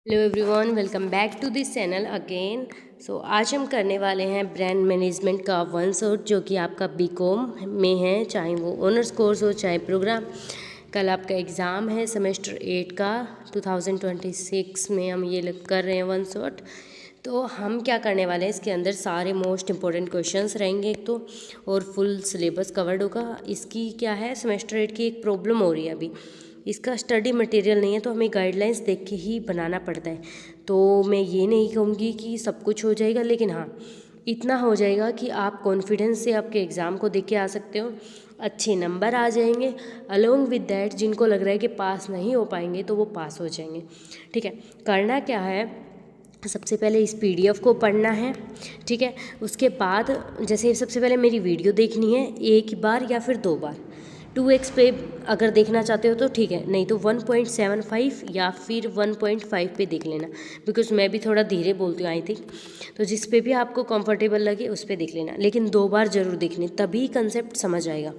Hello everyone, welcome back to this channel again. आज हम करने वाले हैं ब्रांड मैनेजमेंट का वन शॉट, जो कि आपका बीकॉम में है, चाहे वो ऑनर्स कोर्स हो चाहे प्रोग्राम। कल आपका एग्ज़ाम है सेमेस्टर 8 का 2026 में हम ये कर रहे हैं वन शॉट। तो हम क्या करने वाले हैं, इसके अंदर सारे मोस्ट इंपॉर्टेंट क्वेश्चंस रहेंगे एक तो, और फुल सिलेबस कवर्ड होगा। इसकी क्या है, सेमेस्टर 8 की एक प्रॉब्लम हो रही है अभी, इसका स्टडी मटेरियल नहीं है, तो हमें गाइडलाइंस देख के ही बनाना पड़ता है। तो मैं ये नहीं कहूँगी कि सब कुछ हो जाएगा, लेकिन हाँ इतना हो जाएगा कि आप कॉन्फिडेंस से आपके एग्ज़ाम को देख के आ सकते हो, अच्छे नंबर आ जाएंगे। अलोंग विद दैट, जिनको लग रहा है कि पास नहीं हो पाएंगे तो वो पास हो जाएंगे। ठीक है, करना क्या है, सबसे पहले इस पीडीएफ को पढ़ना है। ठीक है, उसके बाद जैसे सबसे पहले मेरी वीडियो देखनी है, एक बार या फिर 2 बार। 2x पे अगर देखना चाहते हो तो ठीक है, नहीं तो 1.75 या फिर 1.5 पे देख लेना, बिकॉज मैं भी थोड़ा धीरे बोलती हूँ आई थिंक। तो जिस पे भी आपको कंफर्टेबल लगे उस पर देख लेना, लेकिन 2 बार ज़रूर देखने, तभी कंसेप्ट समझ आएगा।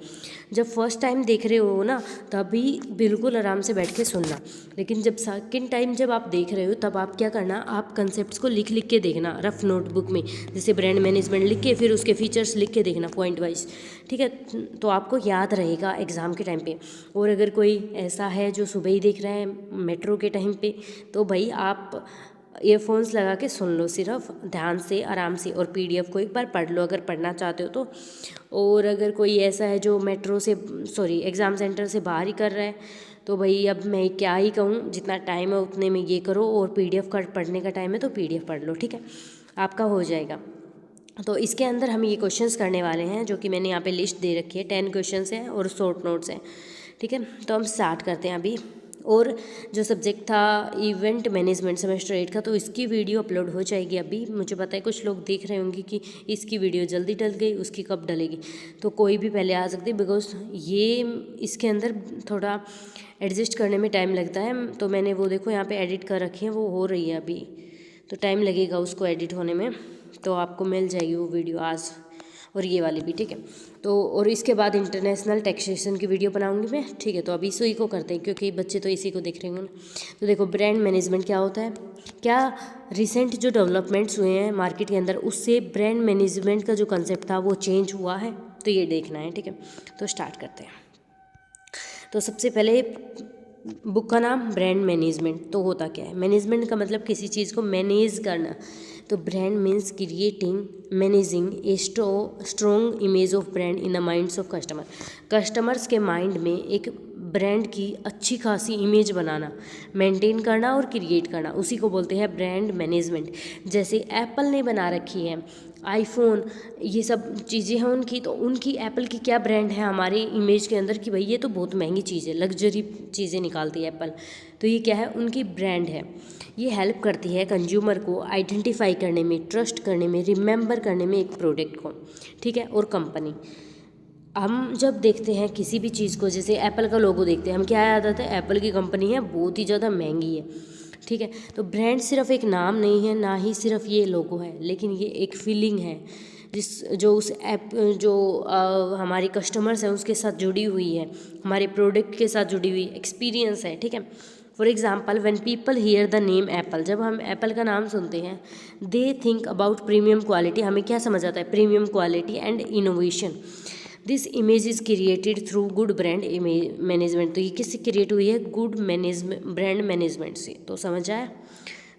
जब फर्स्ट टाइम देख रहे हो ना, तभी बिल्कुल आराम से बैठ के सुनना, लेकिन जब सेकंड टाइम जब आप देख रहे हो तब आप क्या करना, आप कंसेप्ट्स को लिख लिख के देखना रफ नोटबुक में, जैसे ब्रांड मैनेजमेंट लिख के फिर उसके फीचर्स लिख के देखना पॉइंट वाइज। ठीक है, तो आपको याद रहेगा एग्ज़ाम के टाइम पे। और अगर कोई ऐसा है जो सुबह ही देख रहे हैं मेट्रो के टाइम पे, तो भाई आप ईयरफोन्स लगा के सुन लो, सिर्फ ध्यान से आराम से, और पीडीएफ को एक बार पढ़ लो अगर पढ़ना चाहते हो तो। और अगर कोई ऐसा है जो मेट्रो से एग्ज़ाम सेंटर से बाहर ही कर रहा है, तो भाई अब मैं क्या ही कहूँ, जितना टाइम है उतने में ये करो, और पीडीएफ का पढ़ने का टाइम है तो पीडीएफ पढ़ लो। ठीक है, आपका हो जाएगा। तो इसके अंदर हम ये क्वेश्चंस करने वाले हैं, जो कि मैंने यहाँ पे लिस्ट दे रखी है, 10 क्वेश्चंस हैं और शॉर्ट नोट्स हैं। ठीक है, तो हम स्टार्ट करते हैं अभी। और जो सब्जेक्ट था इवेंट मैनेजमेंट सेमेस्टर 8 का, तो इसकी वीडियो अपलोड हो जाएगी अभी। मुझे पता है कुछ लोग देख रहे होंगे कि इसकी वीडियो जल्दी डल गई, उसकी कब डलेगी, तो कोई भी पहले आ सकती है, बिकॉज ये इसके अंदर थोड़ा एडजस्ट करने में टाइम लगता है। तो मैंने वो देखो यहाँ पे एडिट कर रखी है, वो हो रही है अभी, तो टाइम लगेगा उसको एडिट होने में, तो आपको मिल जाएगी वो वीडियो आज, और ये वाली भी। ठीक है, तो और इसके बाद इंटरनेशनल टैक्सेशन की वीडियो बनाऊंगी मैं। ठीक है, तो अभी इसी को करते हैं, क्योंकि बच्चे तो इसी को देख रहे होंगे। तो देखो, ब्रांड मैनेजमेंट क्या होता है, क्या रिसेंट जो डेवलपमेंट्स हुए हैं मार्केट के अंदर, उससे ब्रांड मैनेजमेंट का जो कंसेप्ट था वो चेंज हुआ है, तो ये देखना है। ठीक है, तो स्टार्ट करते हैं। तो सबसे पहले बुक का नाम ब्रांड मैनेजमेंट। तो होता क्या है, मैनेजमेंट का मतलब किसी चीज़ को मैनेज करना। तो brand means creating managing a strong image of brand in the minds of customer. Customers के माइंड में एक ब्रांड की अच्छी खासी इमेज बनाना, मेंटेन करना और क्रिएट करना, उसी को बोलते हैं ब्रांड मैनेजमेंट। जैसे एप्पल ने बना रखी है आईफोन, ये सब चीज़ें हैं उनकी, तो उनकी एप्पल की क्या ब्रांड है हमारी इमेज के अंदर कि भाई ये तो बहुत महंगी चीज़ है, लग्जरी चीज़ें निकालती है एप्पल, तो ये क्या है, उनकी ब्रांड है। ये हेल्प करती है कंज्यूमर को आइडेंटिफाई करने में, ट्रस्ट करने में, रिमेंबर करने में एक प्रोडक्ट को। ठीक है, और कंपनी, हम जब देखते हैं किसी भी चीज़ को, जैसे एप्पल का लोगो देखते हैं, हम क्या याद आता है, एप्पल की कंपनी है, बहुत ही ज़्यादा महंगी है। ठीक है, तो ब्रांड सिर्फ एक नाम नहीं है, ना ही सिर्फ ये लोगो है, लेकिन ये एक फीलिंग है जो उस ऐप जो हमारे कस्टमर्स हैं उसके साथ जुड़ी हुई है, हमारे प्रोडक्ट के साथ जुड़ी हुई एक्सपीरियंस है। ठीक है, for example when people here the name Apple, जब हम एप्पल का नाम सुनते हैं, they think about premium quality, हमें क्या समझ आता है, premium quality and innovation. This image is created through good brand management. तो ये किससे क्रिएट हुई है, गुड मैनेजमेंट, ब्रांड मैनेजमेंट से। तो समझ आया।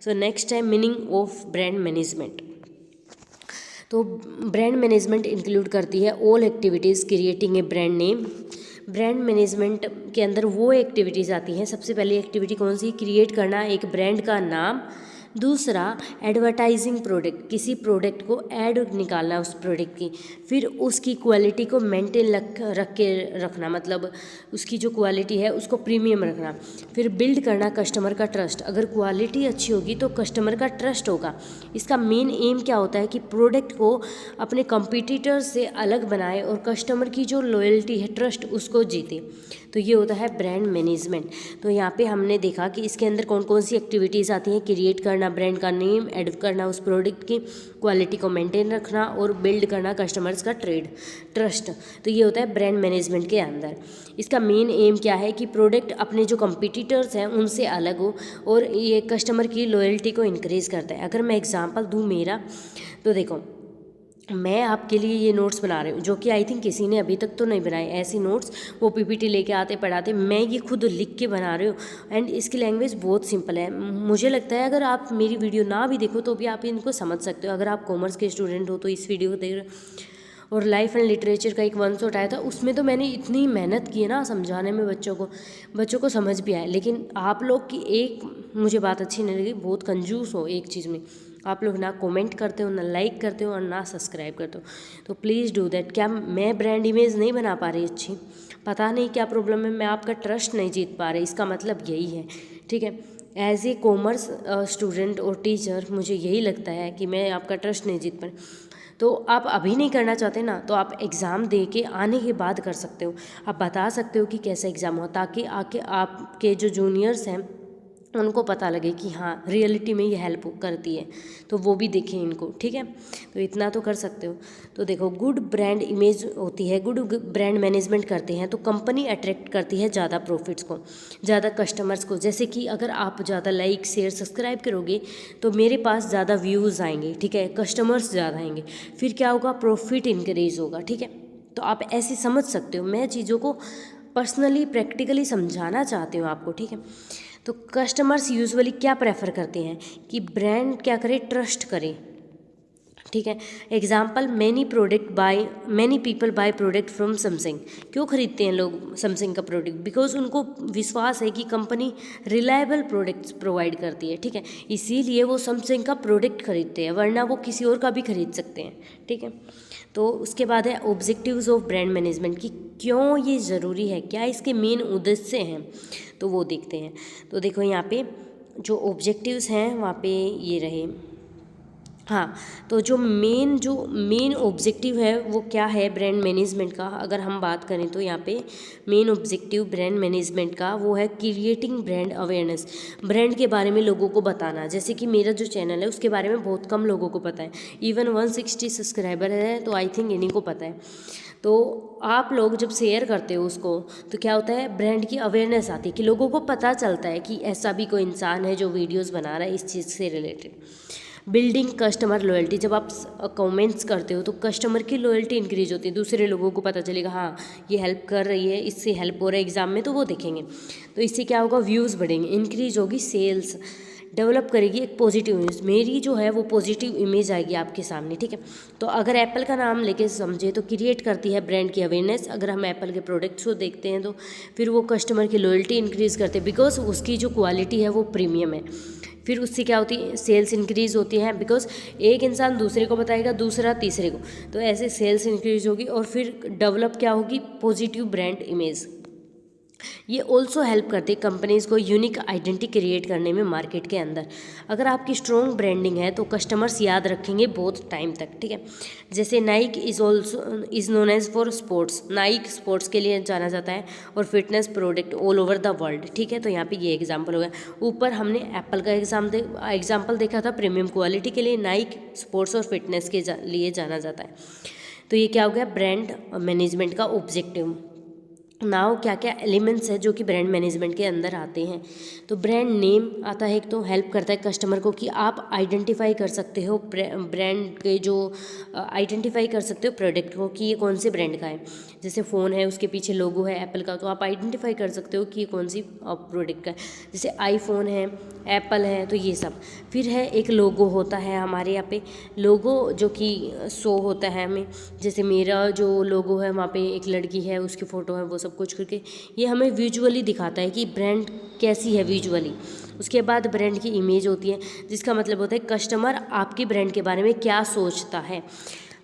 So next time meaning of brand management. तो ब्रांड मैनेजमेंट इंक्लूड करती है all activities creating a brand name. Brand management के अंदर वो एक्टिविटीज़ आती हैं, सबसे पहली एक्टिविटी कौन सी, क्रिएट करना एक ब्रांड का नाम। दूसरा, एडवर्टाइजिंग प्रोडक्ट, किसी प्रोडक्ट को ऐड निकालना उस प्रोडक्ट की। फिर उसकी क्वालिटी को मेंटेन रख के रखना, मतलब उसकी जो क्वालिटी है उसको प्रीमियम रखना। फिर बिल्ड करना कस्टमर का ट्रस्ट, अगर क्वालिटी अच्छी होगी तो कस्टमर का ट्रस्ट होगा। इसका मेन एम क्या होता है कि प्रोडक्ट को अपने कंपटीटर से अलग बनाए और कस्टमर की जो लॉयल्टी है, ट्रस्ट, उसको जीते। तो ये होता है ब्रांड मैनेजमेंट। तो यहाँ पे हमने देखा कि इसके अंदर कौन कौन सी एक्टिविटीज़ आती हैं, क्रिएट करना ब्रांड का नेम, ऐड करना उस प्रोडक्ट की क्वालिटी को मेंटेन रखना और बिल्ड करना कस्टमर्स का ट्रस्ट। तो ये होता है ब्रांड मैनेजमेंट के अंदर। इसका मेन एम क्या है कि प्रोडक्ट अपने जो कंपटीटर्स हैं उनसे अलग हो और ये कस्टमर की लॉयल्टी को इंक्रीज करता है। अगर मैं एग्जांपल दूँ मेरा, तो देखो मैं आपके लिए ये नोट्स बना रही हूँ, जो कि आई थिंक किसी ने अभी तक तो नहीं बनाए ऐसी नोट्स। वो पीपीटी लेके आते पढ़ाते, मैं ये खुद लिख के बना रही हूँ। एंड इसकी लैंग्वेज बहुत सिंपल है। मुझे लगता है अगर आप मेरी वीडियो ना भी देखो तो भी आप इनको समझ सकते हो। अगर आप कॉमर्स के स्टूडेंट हो तो इस वीडियो को देख रहे हो। और लाइफ एंड लिटरेचर का एक वन शॉट आया था, उसमें तो मैंने इतनी मेहनत की है ना समझाने में बच्चों को समझ भी आया। लेकिन आप लोग की एक मुझे बात अच्छी नहीं लगी, बहुत कंजूस हो एक चीज़ में। आप लोग ना कमेंट करते हो, ना लाइक करते हो और ना सब्सक्राइब करते हो। तो प्लीज़ डू दैट। क्या मैं ब्रांड इमेज नहीं बना पा रही अच्छी? पता नहीं क्या प्रॉब्लम है, मैं आपका ट्रस्ट नहीं जीत पा रही, इसका मतलब यही है। ठीक है, एज ए कॉमर्स स्टूडेंट और टीचर मुझे यही लगता है कि मैं आपका ट्रस्ट नहीं जीत पा रही। तो आप अभी नहीं करना चाहते ना, तो आप एग्ज़ाम दे के आने के बाद कर सकते हो। आप बता सकते हो कि कैसा एग्ज़ाम हो, ताकि आके आपके जो जूनियर्स हैं उनको पता लगे कि हाँ रियलिटी में ये हेल्प करती है, तो वो भी देखें इनको। ठीक है, तो इतना तो कर सकते हो। तो देखो, गुड ब्रांड इमेज होती है, गुड ब्रांड मैनेजमेंट करते हैं तो कंपनी अट्रैक्ट करती है ज़्यादा प्रॉफिट्स को, ज़्यादा कस्टमर्स को। जैसे कि अगर आप ज़्यादा लाइक शेयर सब्सक्राइब करोगे तो मेरे पास ज़्यादा व्यूज़ आएंगे, ठीक है, कस्टमर्स ज़्यादा आएंगे, फिर क्या होगा, प्रॉफिट इंक्रीज होगा। ठीक है, तो आप ऐसे समझ सकते हो। मैं चीज़ों को पर्सनली प्रैक्टिकली समझाना चाहती हूँ आपको। ठीक है, तो कस्टमर्स यूजुअली क्या प्रेफर करते हैं कि ब्रांड क्या करे, ट्रस्ट करे। ठीक है, example, many people by product from Samsung. क्यों खरीदते हैं लोग समसंग का प्रोडक्ट? बिकॉज उनको विश्वास है कि कंपनी रिलायबल प्रोडक्ट्स प्रोवाइड करती है। ठीक है, इसीलिए वो समसंग का प्रोडक्ट खरीदते हैं, वरना वो किसी और का भी खरीद सकते हैं। ठीक है, तो उसके बाद है ऑब्जेक्टिव्स ऑफ ब्रांड मैनेजमेंट, कि क्यों ये ज़रूरी है, क्या इसके मेन उद्देश्य हैं, तो वो देखते हैं। तो देखो यहाँ पे जो ऑब्जेक्टिव्स हैं वहाँ पे ये रहे। हाँ, तो जो मेन ऑब्जेक्टिव है वो क्या है ब्रांड मैनेजमेंट का, अगर हम बात करें तो यहाँ पे मेन ऑब्जेक्टिव ब्रांड मैनेजमेंट का वो है क्रिएटिंग ब्रांड अवेयरनेस। ब्रांड के बारे में लोगों को बताना। जैसे कि मेरा जो चैनल है उसके बारे में बहुत कम लोगों को पता है, इवन 160 सब्सक्राइबर है, तो आई थिंक इन्हीं को पता है। तो आप लोग जब शेयर करते हो उसको, तो क्या होता है, ब्रांड की अवेयरनेस आती है कि लोगों को पता चलता है कि ऐसा भी कोई इंसान है जो वीडियोस बना रहा है इस चीज़ से रिलेटेड। बिल्डिंग कस्टमर लॉयल्टी, जब आप कमेंट्स करते हो तो कस्टमर की लॉयल्टी इंक्रीज होती है, दूसरे लोगों को पता चलेगा हाँ ये हेल्प कर रही है, इससे हेल्प हो रहा है एग्जाम में, तो वो देखेंगे। तो इससे क्या होगा, व्यूज़ बढ़ेंगे, इंक्रीज होगी सेल्स, डेवलप करेगी एक पॉजिटिव इमेज। मेरी जो है वो पॉजिटिव इमेज आएगी आपके सामने। ठीक है, तो अगर एप्पल का नाम लेके समझे तो क्रिएट करती है ब्रांड की अवेयरनेस। अगर हम एप्पल के प्रोडक्ट्स को देखते हैं तो फिर वो कस्टमर की लॉयल्टी इंक्रीज करते हैं, बिकॉज उसकी जो क्वालिटी है वो प्रीमियम है। फिर उससे क्या होती है, सेल्स इंक्रीज होती है, बिकॉज एक इंसान दूसरे को बताएगा, दूसरा तीसरे को, तो ऐसे सेल्स इंक्रीज होगी और फिर डेवलप क्या होगी, पॉजिटिव ब्रांड इमेज। ये ऑल्सो हेल्प करती है कंपनीज़ को यूनिक आइडेंटिटी क्रिएट करने में मार्केट के अंदर। अगर आपकी स्ट्रॉन्ग ब्रांडिंग है तो कस्टमर्स याद रखेंगे बहुत टाइम तक। ठीक है, जैसे Nike is known as for sports, Nike sports के लिए जाना जाता है, और fitness product all over the world. ठीक है, तो यहाँ पे ये एग्जाम्पल हो गया। ऊपर हमने एप्पल का एग्जाम्पल देखा था, प्रीमियम क्वालिटी के लिए नाइक स्पोर्ट्स और फिटनेस के लिए जाना जाता है। तो ये क्या हो गया, ब्रांड मैनेजमेंट का ऑब्जेक्टिव। नाउ क्या क्या एलिमेंट्स है जो कि ब्रांड मैनेजमेंट के अंदर आते हैं। तो ब्रांड नेम आता है, एक तो हेल्प करता है कस्टमर को कि आप आइडेंटिफाई कर सकते हो ब्रांड के जो आइडेंटिफाई कर सकते हो प्रोडक्ट को कि ये कौन से ब्रांड का है। जैसे फ़ोन है उसके पीछे लोगो है एप्पल का, तो आप आइडेंटिफाई कर सकते हो कि ये कौन सी प्रोडक्ट का है। जैसे आईफोन है, एप्पल है, तो ये सब। फिर है एक लोगो होता है हमारे यहाँ पे, लोगो जो कि शो होता है हमें। जैसे मेरा जो लोगो है वहाँ पे एक लड़की है, उसकी फ़ोटो है, वो सब कुछ करके ये हमें विजुअली दिखाता है कि ब्रांड कैसी है विजुअली। उसके बाद ब्रांड की इमेज होती है, जिसका मतलब होता है कस्टमर आपके ब्रांड के बारे में क्या सोचता है,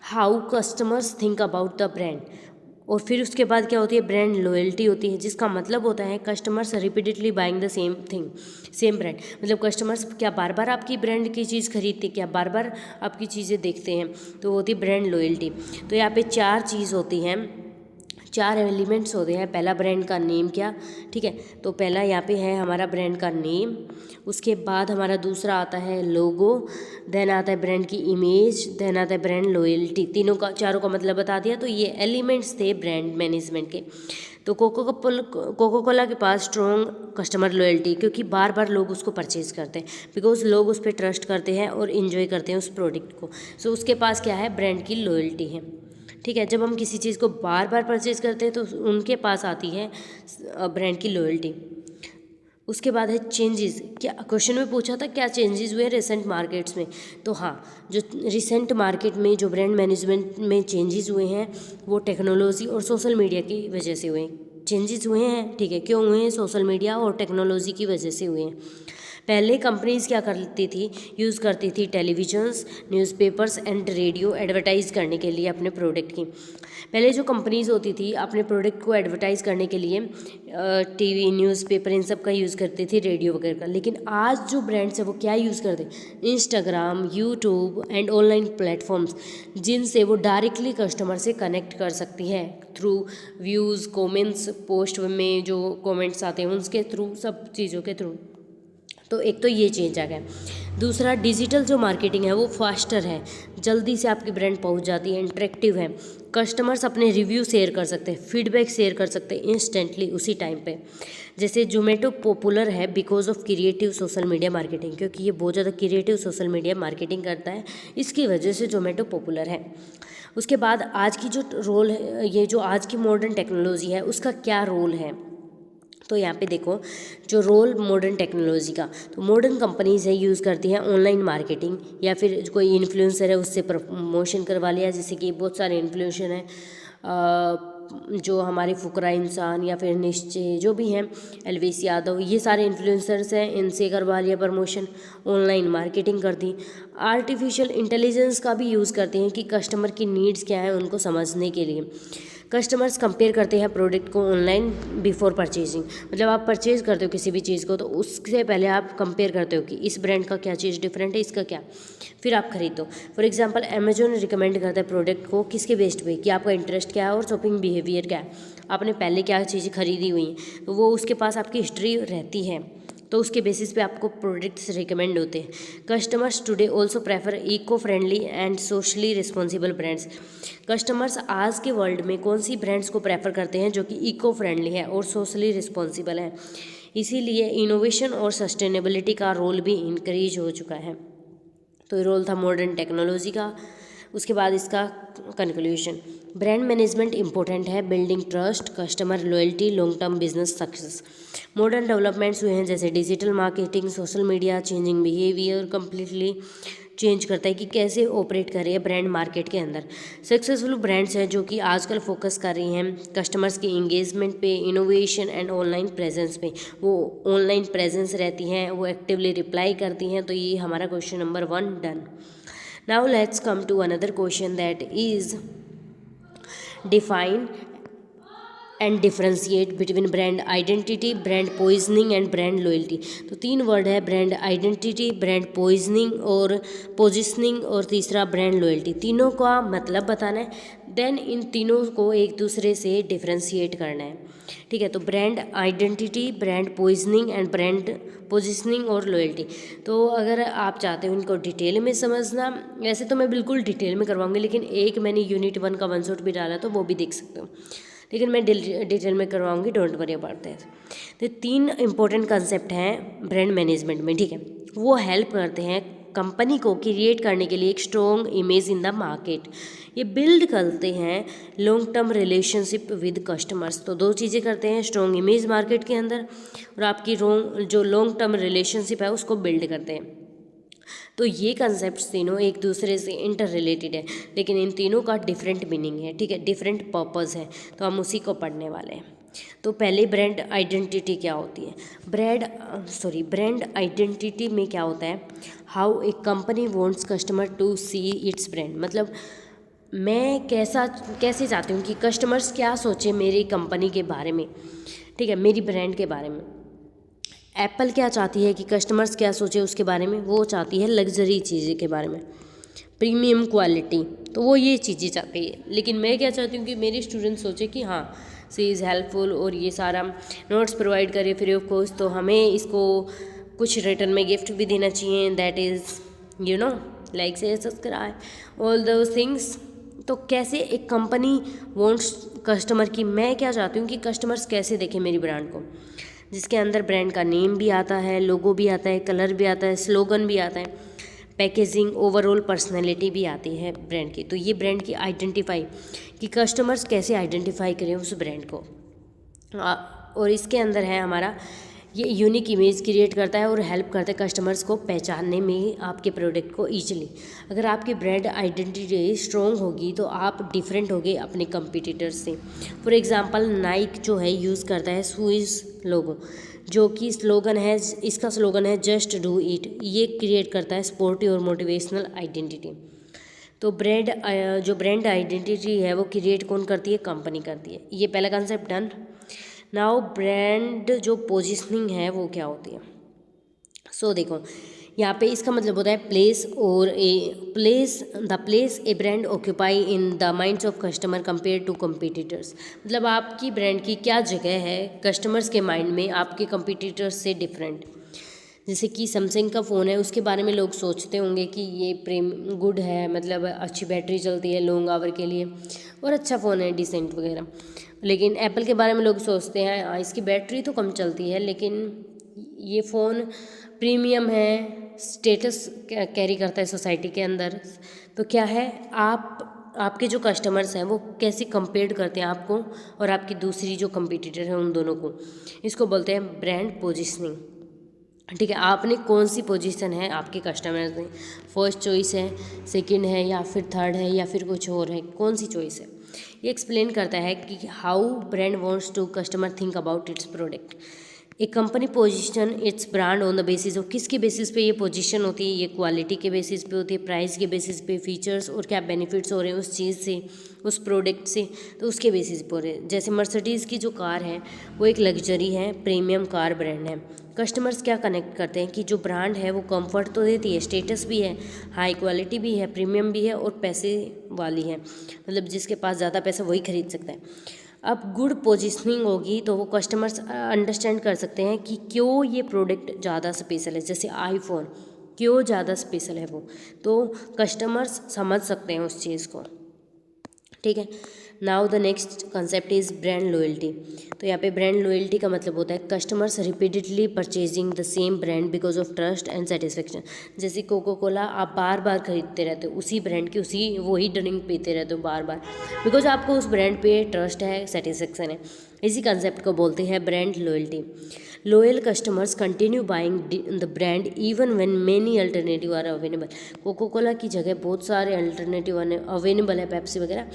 how customers think about the brand. और फिर उसके बाद क्या होती है, ब्रांड लॉयल्टी होती है, जिसका मतलब होता है customers repeatedly buying the same thing, same brand. मतलब कस्टमर्स क्या बार बार आपकी ब्रांड की चीज़ खरीदते, क्या बार बार आपकी चीज़ें देखते हैं, तो वो होती है ब्रांड लॉयल्टी। तो यहाँ पे 4 चीज़ होती हैं, 4 एलिमेंट्स होते हैं। पहला ब्रांड का नेम क्या, ठीक है, तो पहला यहाँ पे है हमारा ब्रांड का नेम। उसके बाद हमारा दूसरा आता है लोगो, देन आता है ब्रांड की इमेज, देन आता है ब्रांड लॉयल्टी। चारों का मतलब बता दिया। तो ये एलिमेंट्स थे ब्रांड मैनेजमेंट के। तो कोको कोला के पास स्ट्रॉन्ग कस्टमर लॉयल्टी, क्योंकि बार बार लोग उसको परचेज़ करते हैं, बिकॉज लोग उस पर ट्रस्ट करते हैं और इन्जॉय करते हैं उस प्रोडक्ट को। सो उसके पास क्या है, ब्रांड की लॉयल्टी है, ठीक है। जब हम किसी चीज़ को बार बार परचेज़ करते हैं तो उनके पास आती है ब्रांड की लॉयल्टी। उसके बाद है चेंजेस। क्या क्वेश्चन में पूछा था क्या चेंजेस हुए रिसेंट मार्केट्स में, तो हाँ, जो रिसेंट मार्केट में जो ब्रांड मैनेजमेंट में चेंजेस हुए हैं वो टेक्नोलॉजी और सोशल मीडिया की वजह से हुए चेंजेस हुए हैं, ठीक है। क्यों हुए हैं, सोशल मीडिया और टेक्नोलॉजी की वजह से हुए हैं। पहले कंपनीज क्या करती थी, यूज़ करती थी televisions, newspapers and radio advertise करने के लिए अपने प्रोडक्ट की। पहले जो कंपनीज़ होती थी अपने प्रोडक्ट को एडवर्टाइज़ करने के लिए टीवी, न्यूज़पेपर, इन सब का यूज़ करती थी, रेडियो वगैरह का। लेकिन आज जो ब्रांड्स है वो क्या यूज़ करते हैं, Instagram, YouTube and online platforms, जिनसे वो डायरेक्टली कस्टमर से कनेक्ट कर सकती है थ्रू व्यूज़, कमेंट्स, पोस्ट में जो कमेंट्स आते हैं उसके थ्रू, सब चीज़ों के थ्रू। तो एक तो ये चेंज आ गया। दूसरा, डिजिटल जो मार्केटिंग है वो फास्टर है, जल्दी से आपकी ब्रांड पहुंच जाती है, इंटरेक्टिव है। कस्टमर्स अपने रिव्यू शेयर कर सकते हैं, फीडबैक शेयर कर सकते हैं इंस्टेंटली उसी टाइम पे। जैसे जोमेटो पॉपुलर है because of creative social media marketing, क्योंकि ये बहुत ज़्यादा क्रिएटिव सोशल मीडिया मार्केटिंग करता है, इसकी वजह से जोमेटो पॉपुलर है। उसके बाद आज की जो रोल है, ये जो आज की मॉडर्न टेक्नोलॉजी है उसका क्या रोल है, तो यहाँ पे देखो जो रोल मॉडर्न टेक्नोलॉजी का, तो मॉडर्न कंपनीज है यूज़ करती हैं ऑनलाइन मार्केटिंग, या फिर कोई इन्फ्लुएंसर है उससे प्रमोशन करवा लिया। जैसे कि बहुत सारे इन्फ्लुएंसर हैं जो हमारे फुकरा इंसान या फिर निश्चय जो भी हैं, एलवीस यादव, ये सारे इन्फ्लुएंसर्स हैं, इनसे करवा लिया प्रमोशन, ऑनलाइन मार्केटिंग कर दी। आर्टिफिशियल इंटेलिजेंस का भी यूज़ करते हैं कि कस्टमर की नीड्स क्या है उनको समझने के लिए। कस्टमर्स कंपेयर करते हैं प्रोडक्ट को ऑनलाइन बिफोर परचेजिंग, मतलब आप परचेज करते हो किसी भी चीज़ को तो उससे पहले आप कंपेयर करते हो कि इस ब्रांड का क्या चीज़ डिफरेंट है, इसका क्या, फिर आप खरीदो। फॉर एग्जांपल अमेजोन रिकमेंड करता है प्रोडक्ट को किसके बेस्ड पे, कि आपका इंटरेस्ट क्या है और शॉपिंग बिहेवियर क्या है, आपने पहले क्या चीज़ें खरीदी हुई हैं, तो वो उसके पास आपकी हिस्ट्री रहती है, तो उसके बेसिस पे आपको प्रोडक्ट्स रिकमेंड होते हैं। Customers today also prefer eco friendly and socially responsible brands. Customers आज के वर्ल्ड में कौन सी ब्रांड्स को प्रेफर करते हैं जो कि इको फ्रेंडली है और सोशली रिस्पॉन्सिबल है, इसीलिए इनोवेशन और सस्टेनेबिलिटी का रोल भी इंक्रीज हो चुका है। तो ये रोल था मॉडर्न टेक्नोलॉजी का। उसके बाद इसका कंक्लूजन, ब्रांड मैनेजमेंट इंपॉर्टेंट है, building trust, customer loyalty, long term business success. Modern developments हुए हैं जैसे digital marketing, social media, changing behaviour completely change करता है कि कैसे ऑपरेट कर रही है ब्रांड मार्केट के अंदर। सक्सेसफुल ब्रांड्स हैं जो कि आजकल फोकस कर रही हैं कस्टमर्स की इंगेजमेंट पे, इनोवेशन एंड ऑनलाइन प्रेजेंस पे। वो ऑनलाइन प्रेजेंस रहती हैं, वो एक्टिवली रिप्लाई करती हैं। तो ये हमारा question number 1 done. Now let's come to another question that is define and differentiate between brand identity, brand poisoning and brand loyalty. तो 3 वर्ड है, ब्रांड आइडेंटिटी, ब्रांड पॉइजनिंग और पोजिशनिंग, और तीसरा ब्रांड लॉयल्टी। तीनों का मतलब बताना है, देन इन तीनों को एक दूसरे से डिफ्रेंशिएट करना है, ठीक है। तो brand identity, brand poisoning and brand positioning और लॉयल्टी। तो अगर आप चाहते हो इनको डिटेल में समझना, वैसे तो मैं बिल्कुल डिटेल में करवाऊंगी, लेकिन एक मैंने यूनिट 1 का 1 शॉट भी डाला तो वो भी देख सकते हो, लेकिन मैं डिटेल में करवाऊंगी, डोंट वरी अबाउट दैट। तो 3 इंपॉर्टेंट कंसेप्ट हैं ब्रांड मैनेजमेंट में, ठीक है। वो हेल्प करते हैं कंपनी को क्रिएट करने के लिए एक strong image in the market. ये बिल्ड करते हैं long term relationship with customers. तो 2 चीज़ें करते हैं, स्ट्रॉन्ग इमेज मार्केट के अंदर और आपकी जो लॉन्ग टर्म रिलेशनशिप है उसको बिल्ड करते हैं। तो ये कंसेप्ट तीनों एक दूसरे से इंटर रिलेटेड है, लेकिन इन तीनों का डिफरेंट मीनिंग है, ठीक है, डिफरेंट पर्पस है। तो हम उसी को पढ़ने वाले हैं। तो पहले ब्रांड आइडेंटिटी क्या होती है, ब्रांड आइडेंटिटी में क्या होता है, how a company wants customer to see its brand. मतलब मैं कैसे चाहती हूँ कि कस्टमर्स क्या सोचे मेरी कंपनी के बारे में, ठीक है, मेरी ब्रांड के बारे में। एप्पल क्या चाहती है कि कस्टमर्स क्या सोचे उसके बारे में, वो चाहती है लग्जरी चीज़ें के बारे में। प्रीमियम क्वालिटी, तो वो ये चीज़ें चाहती है। लेकिन मैं क्या चाहती हूँ कि मेरे स्टूडेंट सोचे कि हाँ सी इज़ हेल्पफुल और ये सारा नोट्स प्रोवाइड करे फ्री ऑफ कॉस्ट, तो हमें इसको कुछ रिटर्न में गिफ्ट भी देना चाहिए, that is you know like share subscribe all those things. तो कैसे एक कंपनी वांट्स कस्टमर की, मैं क्या चाहती हूँ कि कस्टमर्स कैसे देखें मेरी ब्रांड को, जिसके अंदर ब्रांड का नेम भी आता है, लोगो भी आता है, कलर भी आता है, स्लोगन भी आता है, पैकेजिंग, ओवरऑल पर्सनैलिटी भी आती है ब्रांड की। तो ये ब्रांड की आइडेंटिफाई कि कस्टमर्स कैसे आइडेंटिफाई करें उस ब्रांड को। और इसके अंदर है हमारा ये यूनिक इमेज क्रिएट करता है और हेल्प करता है कस्टमर्स को पहचानने में आपके प्रोडक्ट को ईजिली। अगर आपकी ब्रांड आइडेंटिटी स्ट्रॉन्ग होगी तो आप डिफरेंट होगे अपने कंपटीटर्स से। फॉर एग्जांपल नाइक जो है यूज़ करता है स्विस लोगो, जो कि स्लोगन है, इसका स्लोगन है जस्ट डू इट। ये क्रिएट करता है स्पोर्टिव और मोटिवेशनल आइडेंटिटी। तो जो ब्रांड आइडेंटिटी है वो क्रिएट कौन करती है, कंपनी करती है। ये पहला कंसेप्ट डन। नाउ ब्रांड जो पोजिशनिंग है वो क्या होती है। सो देखो यहाँ पे इसका मतलब होता है प्लेस और the place a brand occupy in the minds of customer compare to competitors. मतलब आपकी ब्रांड की क्या जगह है कस्टमर्स के माइंड में आपके कंपटीटर्स से डिफरेंट। जैसे कि सैमसंग का फ़ोन है, उसके बारे में लोग सोचते होंगे कि ये गुड है, मतलब अच्छी बैटरी चलती है लॉन्ग आवर के लिए और अच्छा फ़ोन है डिसेंट वगैरह। लेकिन एप्पल के बारे में लोग सोचते हैं इसकी बैटरी तो कम चलती है लेकिन ये फ़ोन प्रीमियम है, स्टेटस कैरी करता है सोसाइटी के अंदर। तो क्या है, आपके जो कस्टमर्स हैं वो कैसे कंपेयर करते हैं आपको और आपकी दूसरी जो कंपटीटर है उन दोनों को। इसको बोलते हैं ब्रांड पोजिशनिंग। ठीक है, आपने कौन सी पोजीशन है आपके कस्टमर्स में, फर्स्ट चॉइस है, सेकंड है या फिर थर्ड है या फिर कुछ और है, कौन सी चॉइस है। ये एक्सप्लेन करता है कि how brand wants to customer think about its product. एक company position its brand on the basis of, किसके बेसिस पे ये पोजीशन होती है, ये क्वालिटी के बेसिस पे होती है, प्राइस के बेसिस पे, फीचर्स और क्या बेनिफिट्स हो रहे हैं उस चीज़ से, उस प्रोडक्ट से, तो उसके बेसिस पे हो रहे हैं। जैसे मर्सिडीज़ की जो कार है वो एक लग्जरी है, प्रीमियम कार ब्रांड है। कस्टमर्स क्या कनेक्ट करते हैं कि जो ब्रांड है वो कंफर्ट तो देती है, स्टेटस भी है, हाई क्वालिटी भी है, प्रीमियम भी है और पैसे वाली है, मतलब जिसके पास ज़्यादा पैसा वही खरीद सकता है। अब गुड पोजीशनिंग होगी तो वो कस्टमर्स अंडरस्टैंड कर सकते हैं कि क्यों ये प्रोडक्ट ज़्यादा स्पेशल है। जैसे आईफोन क्यों ज़्यादा स्पेशल है वो, तो कस्टमर्स समझ सकते हैं उस चीज़ को। ठीक है, now the next concept is brand loyalty. तो यहाँ पे ब्रांड लॉयल्टी का मतलब होता है customers repeatedly purchasing the same brand because of trust and satisfaction. जैसे कोको कोला आप बार बार खरीदते रहते हो, उसी ब्रांड की वही ड्रिंक पीते रहते हो बार बार, बिकॉज आपको उस ब्रांड पे ट्रस्ट है, सेटिस्फेक्शन है। इसी कंसेप्ट को बोलते हैं brand loyalty. Loyal customers continue buying the brand even when many alternative are available. Coca Cola की जगह बहुत सारे अल्टरनेटिव अवेलेबल है, पेप्सी वगैरह,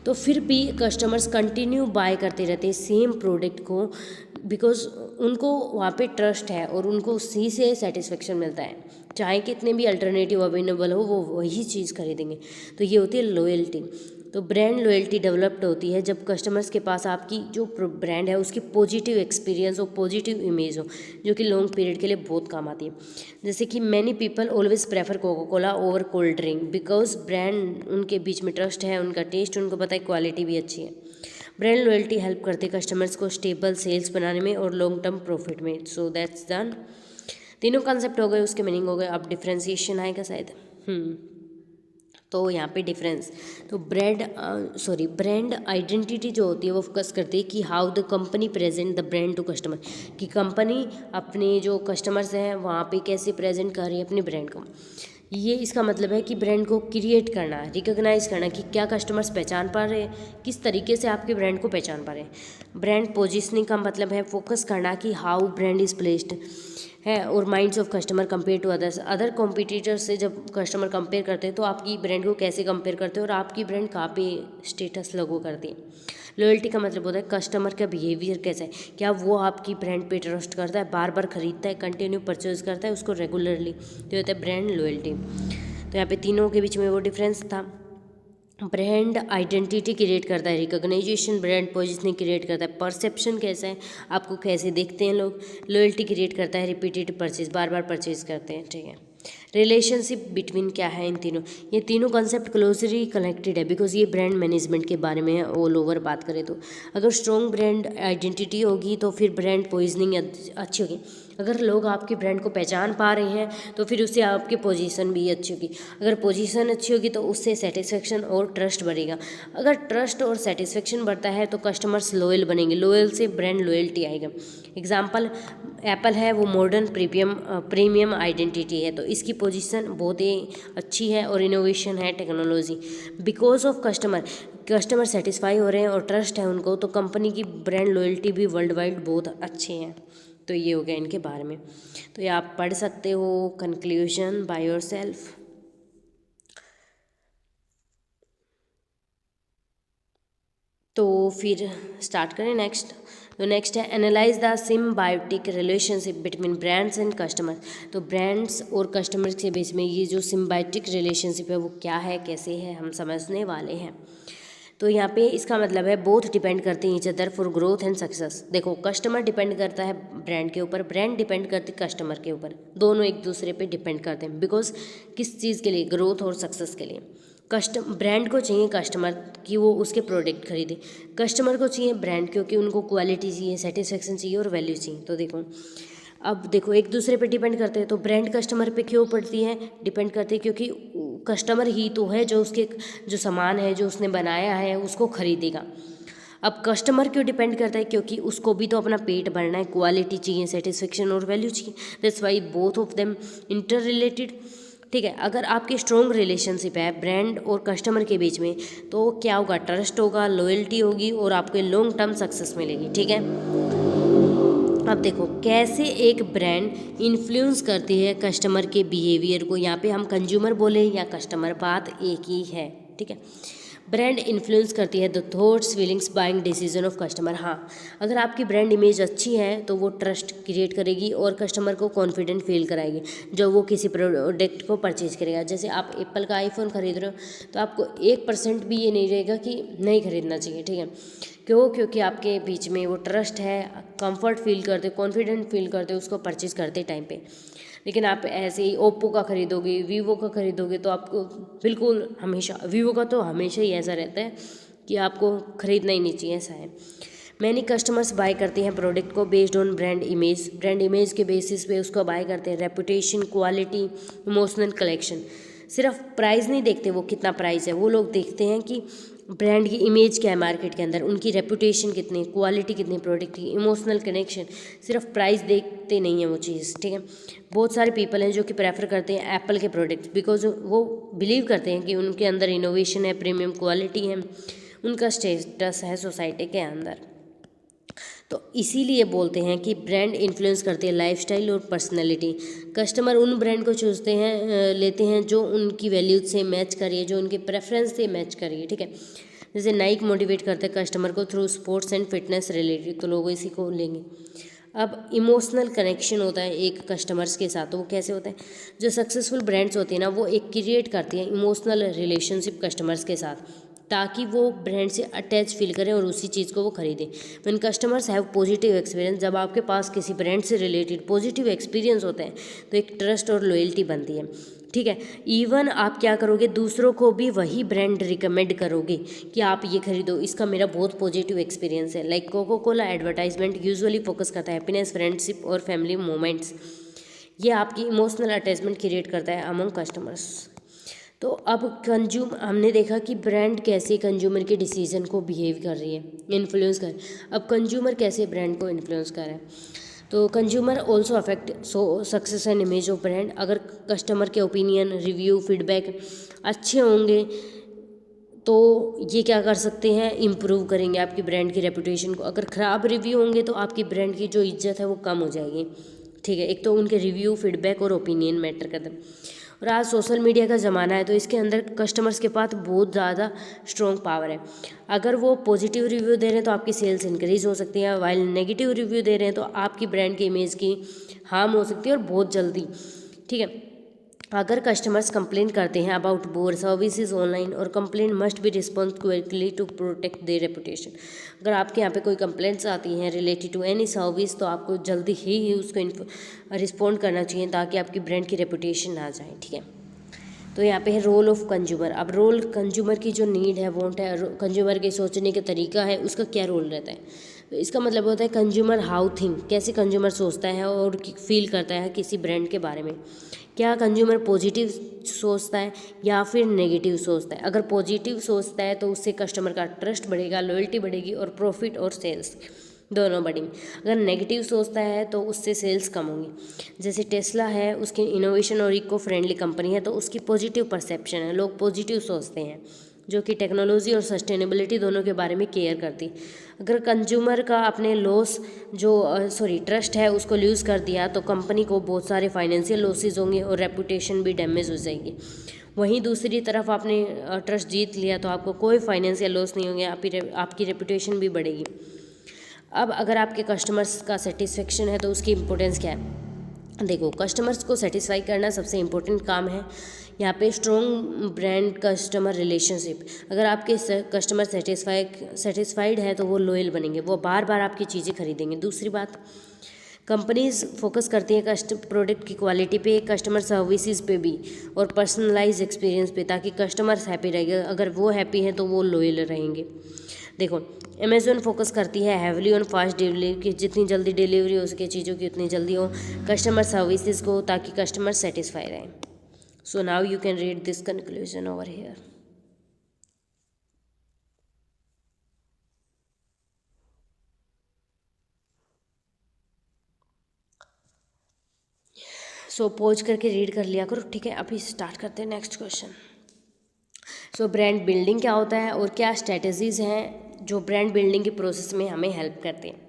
तो फिर भी कस्टमर्स कंटिन्यू बाय करते रहते हैं सेम प्रोडक्ट को, बिकॉज उनको वहाँ पे ट्रस्ट है और उनको उसी से सेटिस्फेक्शन मिलता है। चाहे कितने भी अल्टरनेटिव अवेलेबल हो वो वही चीज़ खरीदेंगे। तो ये होती है लॉयल्टी। तो ब्रांड लॉयल्टी डेवलप्ड होती है जब कस्टमर्स के पास आपकी जो ब्रांड है उसकी पॉजिटिव एक्सपीरियंस हो, पॉजिटिव इमेज हो, जो कि लॉन्ग पीरियड के लिए बहुत काम आती है। जैसे कि many people always prefer Coca Cola over cold drink because brand उनके बीच में ट्रस्ट है, उनका टेस्ट उनको पता है, क्वालिटी भी अच्छी है। ब्रांड लॉयल्टी हेल्प करते हैं कस्टमर्स को स्टेबल सेल्स बनाने में और लॉन्ग टर्म प्रॉफिट में। So that's done. तीनों कॉन्सेप्ट हो गए, उसके मीनिंग हो गए। अब डिफ्रेंसिएशन आएगा शायद। तो यहाँ पे डिफरेंस, तो ब्रांड आइडेंटिटी जो होती है वो फोकस करती है कि how the company present the brand to customer, कि कंपनी अपने जो कस्टमर्स हैं वहाँ पे कैसे प्रेजेंट कर रही है अपने ब्रांड को। ये इसका मतलब है कि ब्रांड को क्रिएट करना, रिकॉग्नाइज करना कि क्या कस्टमर्स पहचान पा रहे हैं, किस तरीके से आपके ब्रांड को पहचान पा रहे हैं। ब्रांड पोजिशनिंग का मतलब है फोकस करना कि हाउ ब्रांड इज प्लेस्ड है और minds of customer compare to other competitors से जब कस्टमर कंपेयर करते हैं तो आपकी ब्रांड को कैसे कंपेयर करते हैं और आपकी ब्रांड कहाँ पे स्टेटस लगो करती है। लॉयल्टी का मतलब होता है कस्टमर का बिहेवियर कैसा है, क्या वो आपकी ब्रांड पे ट्रस्ट करता है, बार बार खरीदता है, कंटिन्यू परचेज करता है उसको रेगुलरली, तो होता है ब्रांड लॉयल्टी। तो यहाँ पे तीनों के बीच में वो डिफरेंस था। ब्रांड आइडेंटिटी क्रिएट करता है, रिकॉग्नाइजेशन ब्रांड पोजिशनिंग क्रिएट करता है, परसेप्शन कैसा है, आपको कैसे देखते हैं लोग। लॉयल्टी क्रिएट करता है रिपीटेड परचेज, बार बार परचेज करते हैं। ठीक है, रिलेशनशिप बिटवीन क्या है इन तीनों, ये तीनों कॉन्सेप्ट क्लोजली कनेक्टेड है बिकॉज ये ब्रांड मैनेजमेंट के बारे में है ऑल ओवर बात करें तो। अगर स्ट्रॉन्ग ब्रांड आइडेंटिटी होगी तो फिर ब्रांड पोजिशनिंग अच्छी होगी। अगर लोग आपके ब्रांड को पहचान पा रहे हैं तो फिर उससे आपकी पोजीशन भी अच्छी होगी। अगर पोजीशन अच्छी होगी तो उससे सेटिस्फेक्शन और ट्रस्ट बढ़ेगा। अगर ट्रस्ट और सेटिस्फेक्शन बढ़ता है तो कस्टमर्स लॉयल बनेंगे, लॉयल से ब्रांड लॉयल्टी आएगा। एग्जाम्पल एप्पल है, वो मॉडर्न प्रीमियम आइडेंटिटी है, तो इसकी पोजीशन बहुत ही अच्छी है और इनोवेशन है technology. Because of customer satisfy हो रहे हैं और ट्रस्ट है उनको, तो कंपनी की ब्रांड लॉयल्टी भी वर्ल्ड वाइड बहुत अच्छी है। तो ये हो गया इनके बारे में। तो ये आप पढ़ सकते हो कंक्लूजन बाय योर सेल्फ। तो फिर स्टार्ट करें नेक्स्ट। तो नेक्स्ट है analyse the symbiotic relationship between brands and customer. तो ब्रांड्स और कस्टमर्स के बीच में ये जो सिम्बायोटिक रिलेशनशिप है वो क्या है, कैसे है, हम समझने वाले हैं। तो यहाँ पे इसका मतलब है बोथ डिपेंड करते हैं each other for growth and success. देखो कस्टमर डिपेंड करता है ब्रांड के ऊपर, ब्रांड डिपेंड करती है कस्टमर के ऊपर, दोनों एक दूसरे पे डिपेंड करते हैं। बिकॉज किस चीज़ के लिए, ग्रोथ और सक्सेस के लिए। ब्रांड को चाहिए कस्टमर कि वो उसके प्रोडक्ट खरीदे, कस्टमर को चाहिए ब्रांड क्योंकि उनको क्वालिटी चाहिए, सेटिस्फेक्शन चाहिए और वैल्यू चाहिए। तो देखो अब देखो एक दूसरे पे डिपेंड करते हैं। तो ब्रांड कस्टमर पे क्यों पड़ती है, डिपेंड करती है क्योंकि कस्टमर ही तो है जो उसके जो सामान है जो उसने बनाया है उसको खरीदेगा। अब कस्टमर क्यों डिपेंड करता है, क्योंकि उसको भी तो अपना पेट भरना है, क्वालिटी चाहिए, सेटिस्फेक्शन और वैल्यू चाहिए। That's why both of them inter related. ठीक है, अगर आपकी स्ट्रॉन्ग रिलेशनशिप है ब्रांड और कस्टमर के बीच में तो क्या होगा, ट्रस्ट होगा, लॉयल्टी होगी और आपको लॉन्ग टर्म सक्सेस मिलेगी। ठीक है, अब देखो कैसे एक ब्रांड इन्फ्लुएंस करती है कस्टमर के बिहेवियर को। यहाँ पे हम कंज्यूमर बोले या कस्टमर, बात एक ही है। ठीक है, ब्रांड इन्फ्लुएंस करती है the thoughts, feelings, buying decision of customer. हाँ, अगर आपकी ब्रांड इमेज अच्छी है तो वो ट्रस्ट क्रिएट करेगी और कस्टमर को कॉन्फिडेंट फील कराएगी जब वो किसी प्रोडक्ट को परचेज करेगा। जैसे आप एप्पल का आईफोन खरीद रहे हो तो आपको 1% भी ये नहीं रहेगा कि नहीं खरीदना चाहिए। ठीक है, क्यों, क्योंकि आपके बीच में वो ट्रस्ट है, कंफर्ट फील करते, कॉन्फिडेंट फील करते उसको परचेज करते टाइम पे। लेकिन आप ऐसे ही ओप्पो का खरीदोगे, वीवो का खरीदोगे तो आपको बिल्कुल हमेशा, वीवो का तो हमेशा ही ऐसा रहता है कि आपको खरीदना ही नहीं चाहिए, ऐसा है। मैनी कस्टमर्स बाय करते हैं प्रोडक्ट को बेस्ड ऑन ब्रांड इमेज के बेसिस पे उसको बाय करते हैं। Reputation, quality, emotional collection. सिर्फ प्राइस नहीं देखते वो कितना प्राइस है, वो लोग देखते हैं कि ब्रांड की इमेज क्या है मार्केट के अंदर, उनकी रेपुटेशन कितनी, क्वालिटी कितनी, प्रोडक्ट की इमोशनल कनेक्शन। सिर्फ प्राइस देखते नहीं है वो चीज़। ठीक है, बहुत सारे पीपल हैं जो कि प्रेफर करते हैं एप्पल के प्रोडक्ट्स बिकॉज वो बिलीव करते हैं कि उनके अंदर इनोवेशन है, प्रीमियम क्वालिटी है, उनका स्टेटस है सोसाइटी के अंदर। तो इसीलिए बोलते हैं कि ब्रांड इन्फ्लुएंस करते हैं लाइफस्टाइल और पर्सनैलिटी। कस्टमर उन ब्रांड को चूजते हैं, लेते हैं जो उनकी वैल्यूज से मैच करिए, जो उनके प्रेफरेंस से मैच करिए। ठीक है, जैसे नाइक मोटिवेट करते हैं कस्टमर को through sports and fitness related, तो लोग इसी को लेंगे। अब इमोशनल कनेक्शन होता है एक कस्टमर्स के साथ, तो वो कैसे होता है, जो सक्सेसफुल ब्रांड्स होती हैं ना वो एक क्रिएट करती हैं इमोशनल रिलेशनशिप कस्टमर्स के साथ ताकि वो ब्रांड से अटैच फील करें और उसी चीज़ को वो खरीदें। When customers have positive experience, जब आपके पास किसी ब्रांड से रिलेटेड पॉजिटिव एक्सपीरियंस होता है तो एक ट्रस्ट और लॉयल्टी बनती है। ठीक है, इवन आप क्या करोगे, दूसरों को भी वही ब्रांड रिकमेंड करोगे कि आप ये खरीदो, इसका मेरा बहुत पॉजिटिव एक्सपीरियंस है। Like Coca Cola advertisement usually focus करता है हैप्पीनेस, फ्रेंडशिप और फैमिली मोमेंट्स। ये आपकी इमोशनल अटैचमेंट क्रिएट करता है अमंग कस्टमर्स। तो अब हमने देखा कि ब्रांड कैसे कंज्यूमर के डिसीजन को बिहेव कर रही है, इन्फ्लुएंस कर। अब कंज्यूमर कैसे ब्रांड को इन्फ्लुएंस कर रहा है, तो consumer also affect success and image of brand. अगर कस्टमर के ओपिनियन, रिव्यू, फीडबैक अच्छे होंगे तो ये क्या कर सकते हैं, इम्प्रूव करेंगे आपकी ब्रांड की रेपुटेशन को। अगर ख़राब रिव्यू होंगे तो आपकी ब्रांड की जो इज्जत है वो कम हो जाएगी। ठीक है, एक तो उनके रिव्यू, फीडबैक और ओपिनियन मैटर करते हैं। और आज सोशल मीडिया का ज़माना है तो इसके अंदर कस्टमर्स के पास बहुत ज़्यादा स्ट्रॉन्ग पावर है। अगर वो पॉजिटिव रिव्यू दे रहे हैं तो आपकी सेल्स इंक्रीज हो सकती है, वाइल नेगेटिव रिव्यू दे रहे हैं तो आपकी ब्रांड की इमेज की हार्म हो सकती है और बहुत जल्दी। ठीक है, अगर कस्टमर्स कंप्लेन करते हैं अबाउट बोर सर्विसेज ऑनलाइन और complain must be response quickly to protect their reputation. अगर आपके यहाँ पे कोई कंप्लेंट्स आती हैं रिलेटेड टू एनी सर्विस तो आपको जल्दी ही उसको रिस्पॉन्ड करना चाहिए ताकि आपकी ब्रांड की रेपुटेशन ना जाए, ठीक है। तो यहाँ पे है रोल ऑफ कंज्यूमर। अब रोल कंज्यूमर की जो नीड है, वांट है, कंज्यूमर के सोचने का तरीका है, उसका क्या रोल रहता है। तो इसका मतलब होता है कंज्यूमर हाउ थिंक, कैसे कंज्यूमर सोचता है और फील करता है किसी ब्रांड के बारे में। क्या कंज्यूमर पॉजिटिव सोचता है या फिर नेगेटिव सोचता है। अगर पॉजिटिव सोचता है तो उससे कस्टमर का ट्रस्ट बढ़ेगा, लॉयल्टी बढ़ेगी और प्रॉफिट और सेल्स दोनों बढ़ेंगे। अगर नेगेटिव सोचता है तो उससे सेल्स कम होंगी। जैसे टेस्ला है, उसकी इनोवेशन और इको फ्रेंडली कंपनी है तो उसकी पॉजिटिव परसेप्शन है, लोग पॉजिटिव सोचते हैं, जो कि टेक्नोलॉजी और सस्टेनेबिलिटी दोनों के बारे में केयर करती। अगर कंज्यूमर का अपने लॉस ट्रस्ट है उसको लूज़ कर दिया तो कंपनी को बहुत सारे फाइनेंशियल लॉसेज होंगे और रेपुटेशन भी डैमेज हो जाएगी। वहीं दूसरी तरफ आपने ट्रस्ट जीत लिया तो आपको कोई फाइनेंशियल लॉस नहीं होंगे, आपकी रेपुटेशन भी बढ़ेगी। अब अगर आपके कस्टमर्स का सेटिस्फेक्शन है तो उसकी इम्पोर्टेंस क्या है। देखो, कस्टमर्स को सेटिस्फाई करना सबसे इम्पोर्टेंट काम है। यहाँ पे स्ट्रॉन्ग ब्रांड कस्टमर रिलेशनशिप। अगर आपके कस्टमर सेटिस्फाइड है तो वो लॉयल बनेंगे, वो बार बार आपकी चीज़ें खरीदेंगे। दूसरी बात, कंपनीज फोकस करती हैं प्रोडक्ट की क्वालिटी पे, कस्टमर सर्विसेज पे भी और पर्सनलाइज एक्सपीरियंस पे, ताकि कस्टमर्स हैप्पी रहेंगे। अगर वो हैप्पी हैं तो वो लॉयल रहेंगे। देखो, अमेज़ॉन फोकस करती है हैवली ऑन फास्ट डिलीवरी की, जितनी जल्दी डिलीवरी हो सके चीज़ों की उतनी जल्दी हो, कस्टमर सर्विसेज को, ताकि कस्टमर सेटिस्फाई रहें। So now you can read this conclusion over here. So pause करके रीड कर लिया करो, ठीक है। अभी स्टार्ट करते हैं next question. So brand building क्या होता है और क्या स्ट्रेटजीज हैं जो ब्रांड बिल्डिंग के प्रोसेस में हमें हेल्प करते हैं।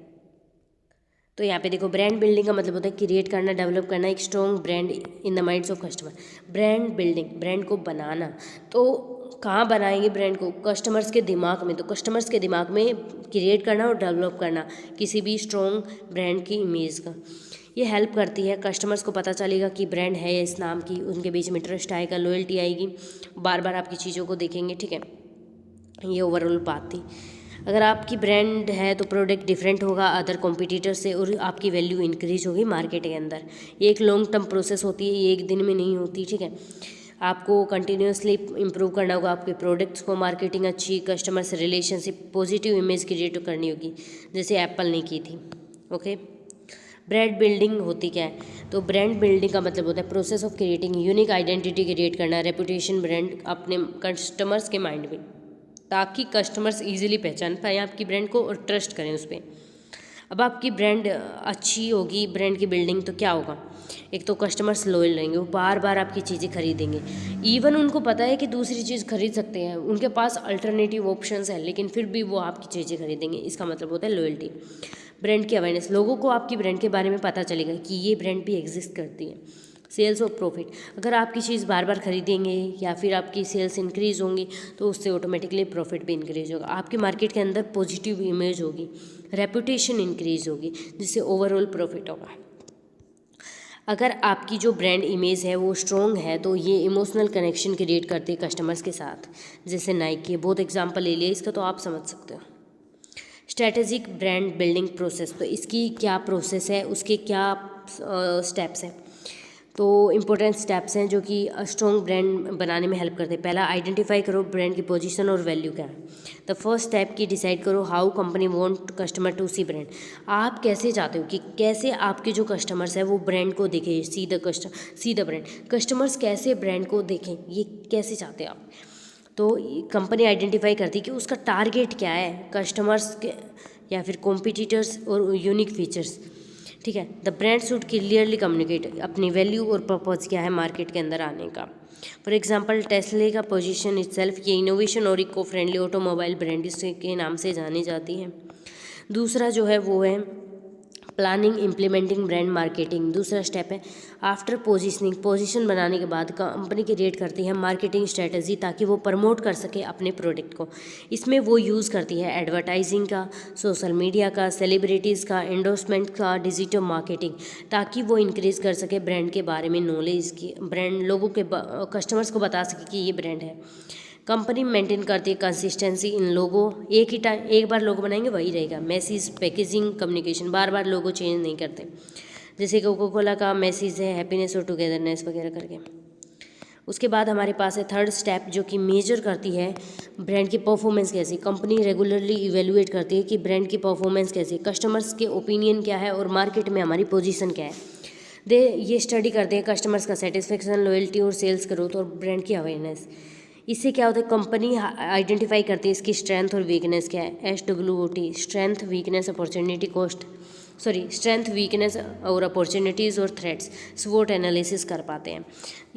तो यहाँ पे देखो, ब्रांड बिल्डिंग का मतलब होता है क्रिएट करना, डेवलप करना एक strong brand in the minds of customer. Brand building, brand को बनाना, तो कहाँ बनाएंगे ब्रांड को, कस्टमर्स के दिमाग में। तो कस्टमर्स के दिमाग में क्रिएट करना और डेवलप करना किसी भी स्ट्रॉन्ग ब्रांड की इमेज का, ये हेल्प करती है। कस्टमर्स को पता चलेगा कि ब्रांड है इस नाम की, उनके बीच में ट्रस्ट आएगा, लॉयल्टी आएगी, बार बार आपकी चीज़ों को देखेंगे, ठीक है। ये ओवरऑल बात थी। अगर आपकी ब्रांड है तो प्रोडक्ट डिफरेंट होगा अदर कॉम्पिटिटर से और आपकी वैल्यू इंक्रीज होगी मार्केट के अंदर। ये एक लॉन्ग टर्म प्रोसेस होती है, ये एक दिन में नहीं होती, ठीक है। आपको कंटिन्यूसली इंप्रूव करना होगा आपके प्रोडक्ट्स को, मार्केटिंग अच्छी, कस्टमर से रिलेशनशिप, पॉजिटिव इमेज क्रिएट करनी होगी, जैसे एप्पल ने की थी, ओके। ब्रांड बिल्डिंग होती क्या है, तो ब्रांड बिल्डिंग का मतलब होता है process of creating unique identity create करना, रेपुटेशन ब्रांड अपने कस्टमर्स के माइंड में, ताकि कस्टमर्स इजीली पहचान पाए आपकी ब्रांड को और ट्रस्ट करें उस पर। अब आपकी ब्रांड अच्छी होगी, ब्रांड की बिल्डिंग, तो क्या होगा, एक तो कस्टमर्स लॉयल रहेंगे, वो बार बार आपकी चीज़ें खरीदेंगे। इवन उनको पता है कि दूसरी चीज़ खरीद सकते हैं, उनके पास अल्टरनेटिव ऑप्शंस हैं, लेकिन फिर भी वो आपकी चीज़ें खरीदेंगे। इसका मतलब होता है लॉयल्टी। ब्रांड की अवेयरनेस, लोगों को आपकी ब्रांड के बारे में पता चलेगा कि ये ब्रांड भी एग्जिस्ट करती है। सेल्स और प्रॉफिट, अगर आपकी चीज़ बार बार खरीदेंगे या फिर आपकी सेल्स इंक्रीज़ होंगी तो उससे ऑटोमेटिकली प्रॉफिट भी इंक्रीज होगा। आपके मार्केट के अंदर पॉजिटिव इमेज होगी, रेपुटेशन इंक्रीज होगी, जिससे ओवरऑल प्रॉफिट होगा। अगर आपकी जो ब्रांड इमेज है वो स्ट्रॉन्ग है तो ये इमोशनल कनेक्शन क्रिएट करती है कस्टमर्स के साथ। जैसे नाइकी, बहुत एग्जाम्पल ले लिया इसका, तो आप समझ सकते हो। स्ट्रैटेजिक ब्रांड बिल्डिंग प्रोसेस, तो इसकी क्या प्रोसेस है, उसके क्या स्टेप्स हैं। तो इम्पोर्टेंट स्टेप्स हैं जो कि स्ट्रॉन्ग ब्रांड बनाने में हेल्प करते हैं। पहला, आइडेंटिफाई करो ब्रांड की पोजीशन और वैल्यू क्या है। द फर्स्ट स्टेप की डिसाइड करो how company want customer to see brand. आप कैसे चाहते हो कि कैसे आपके जो कस्टमर्स हैं वो ब्रांड को देखें, सी द ब्रांड, कस्टमर्स कैसे ब्रांड को देखें, ये कैसे चाहते हैं आप। तो कंपनी आइडेंटिफाई करती है कि उसका टारगेट क्या है, कस्टमर्स के या फिर कॉम्पिटिटर्स और यूनिक फीचर्स, ठीक है। The brand should clearly communicate अपनी वैल्यू और पर्पज क्या है मार्केट के अंदर आने का। फॉर एग्जांपल, टेस्ला का पोजीशन इटसेल्फ, ये इनोवेशन और इको फ्रेंडली ऑटोमोबाइल ब्रांड के नाम से जानी जाती है। दूसरा जो है वो है प्लानिंग इम्प्लीमेंटिंग ब्रांड मार्केटिंग। दूसरा स्टेप है आफ्टर पोजीशनिंग, पोजीशन बनाने के बाद कंपनी क्रिएट करती है मार्केटिंग स्ट्रेटजी ताकि वो प्रमोट कर सके अपने प्रोडक्ट को। इसमें वो यूज़ करती है एडवर्टाइजिंग का, सोशल मीडिया का, सेलिब्रिटीज़ का, एंडोर्समेंट का, डिजिटल मार्केटिंग, ताकि वो इंक्रीज़ कर सके ब्रांड के बारे में नॉलेज की, ब्रांड लोगों के कस्टमर्स को बता सके कि ये ब्रांड है। कंपनी मेंटेन करती है कंसिस्टेंसी इन लोगो, एक बार लोगो बनाएंगे वही रहेगा। मैसेज, पैकेजिंग, कम्युनिकेशन, बार बार लोगो चेंज नहीं करते। जैसे कोका कोला का मैसेज है हैप्पीनेस और टुगेदरनेस वगैरह करके। उसके बाद हमारे पास है थर्ड स्टेप जो कि मेजर करती है ब्रांड की परफॉर्मेंस कैसी। कंपनी रेगुलरली इवेलुएट करती है कि ब्रांड की परफॉर्मेंस कैसी, कस्टमर्स के ओपिनियन क्या है और मार्केट में हमारी पोजीशन क्या है। ये स्टडी करते हैं कस्टमर्स का सेटिस्फेक्शन, लॉयल्टी और सेल्स ग्रोथ और ब्रांड की अवेयरनेस। इससे क्या होता है, कंपनी आइडेंटिफाई करती है इसकी स्ट्रेंथ और वीकनेस क्या है। SWOT, strength, weakness, opportunity, cost, strength, weakness और अपॉर्चुनिटीज़ और थ्रेट्स स्वोट एनालिसिस कर पाते हैं।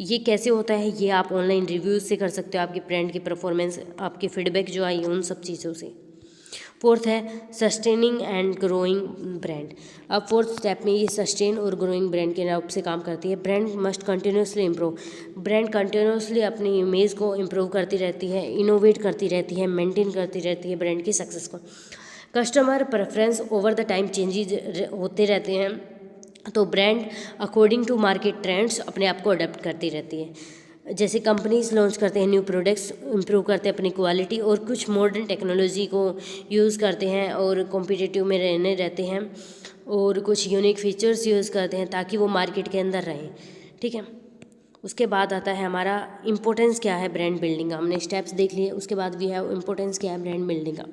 ये कैसे होता है, ये आप ऑनलाइन रिव्यूज़ से कर सकते हो, आपकी ब्रांड की परफॉर्मेंस, आपकी फीडबैक जो आई उन सब चीज़ों से। फोर्थ है सस्टेनिंग एंड ग्रोइंग ब्रांड। अब फोर्थ स्टेप में ये सस्टेन और ग्रोइंग ब्रांड के नाम से काम करती है। Brand must continuously improve, brand continuously अपनी इमेज को इम्प्रूव करती रहती है, इनोवेट करती रहती है, मेंटेन करती रहती है ब्रांड की सक्सेस को। Customer preference over the time changes होते रहते हैं, तो brand according to market trends अपने आप को अडेप्ट करती रहती है। जैसे कंपनीज लॉन्च करते हैं न्यू प्रोडक्ट्स, इम्प्रूव करते हैं अपनी क्वालिटी और कुछ मॉडर्न टेक्नोलॉजी को यूज़ करते हैं और कॉम्पिटिटिव में रहते हैं और कुछ यूनिक फीचर्स यूज़ करते हैं ताकि वो मार्केट के अंदर रहें। ठीक है, उसके बाद आता है हमारा इम्पोर्टेंस क्या है ब्रांड बिल्डिंग का। हमने स्टेप्स देख लिए, उसके बाद भी है इम्पोर्टेंस क्या है ब्रांड बिल्डिंग का।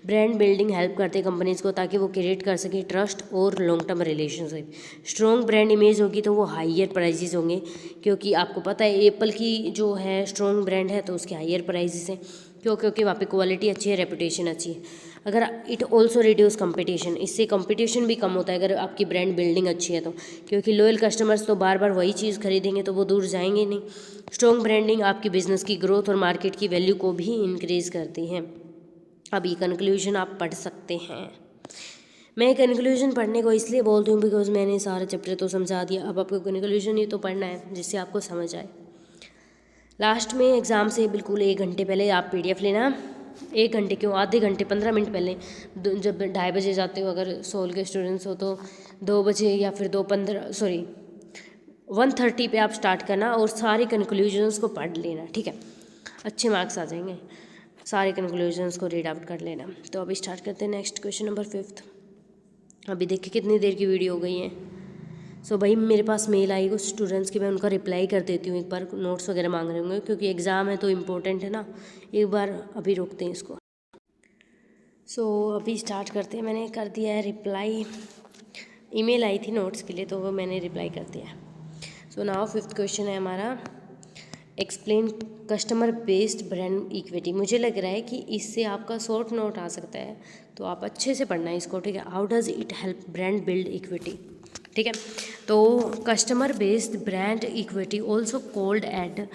ब्रांड बिल्डिंग हेल्प करते हैं कंपनीज़ को ताकि वो क्रिएट कर सके ट्रस्ट और long term relationship. Strong brand image होगी तो वो हायर प्राइजेस होंगे, क्योंकि आपको पता है एप्पल की जो है स्ट्रॉन्ग ब्रांड है तो उसके हायर प्राइजेस हैं, क्योंकि वहाँ पे क्वालिटी अच्छी है, रेपुटेशन अच्छी है। अगर इट ऑल्सो रिड्यूस कंपटीशन, इससे कंपटीशन भी कम होता है अगर आपकी ब्रांड बिल्डिंग अच्छी है तो, क्योंकि लॉयल कस्टमर्स तो बार बार वही चीज़ खरीदेंगे तो वो दूर जाएंगे नहीं। स्ट्रॉन्ग ब्रांडिंग आपकी बिजनेस की ग्रोथ और मार्केट की वैल्यू को भी इंक्रीज़ करती है। अब ये कंक्लूजन आप पढ़ सकते हैं। मैं कंक्लूजन पढ़ने को इसलिए बोलती हूँ बिकॉज मैंने सारा चैप्टर तो समझा दिया, अब आपको कंक्लूजन ही तो पढ़ना है जिससे आपको समझ आए। लास्ट में एग्ज़ाम से बिल्कुल 1 घंटे पहले आप PDF लेना। 1 घंटे क्यों, आधे घंटे 15 मिनट पहले, जब 2:30 बजे जाते हो अगर सोल के स्टूडेंट्स हो तो 2 बजे या फिर 1:30 पे आप स्टार्ट करना और सारे कंक्लूजन्स को पढ़ लेना। ठीक है, अच्छे मार्क्स आ जाएंगे। सारे कंक्लूजन्स को रीड आउट कर लेना। तो अभी स्टार्ट करते हैं नेक्स्ट क्वेश्चन नंबर 5। अभी देखिए कितनी देर की वीडियो हो गई है। सो भाई मेरे पास मेल आई कुछ स्टूडेंट्स की, मैं उनका रिप्लाई कर देती हूँ। एक बार नोट्स वगैरह मांग रहे होंगे क्योंकि एग्ज़ाम है तो इम्पोर्टेंट है ना, एक बार अभी रोकते हैं इसको। सो अभी स्टार्ट करते हैं। मैंने कर दिया है रिप्लाई, ईमेल आई थी नोट्स के लिए तो वो मैंने रिप्लाई कर दिया है। सो नाउ 5th क्वेश्चन है हमारा, explain customer based brand equity. मुझे लग रहा है कि इससे आपका शॉर्ट नोट आ सकता है, तो आप अच्छे से पढ़ना है इसको। ठीक है, how does it help brand build equity. ठीक है, तो customer based brand equity also called eight,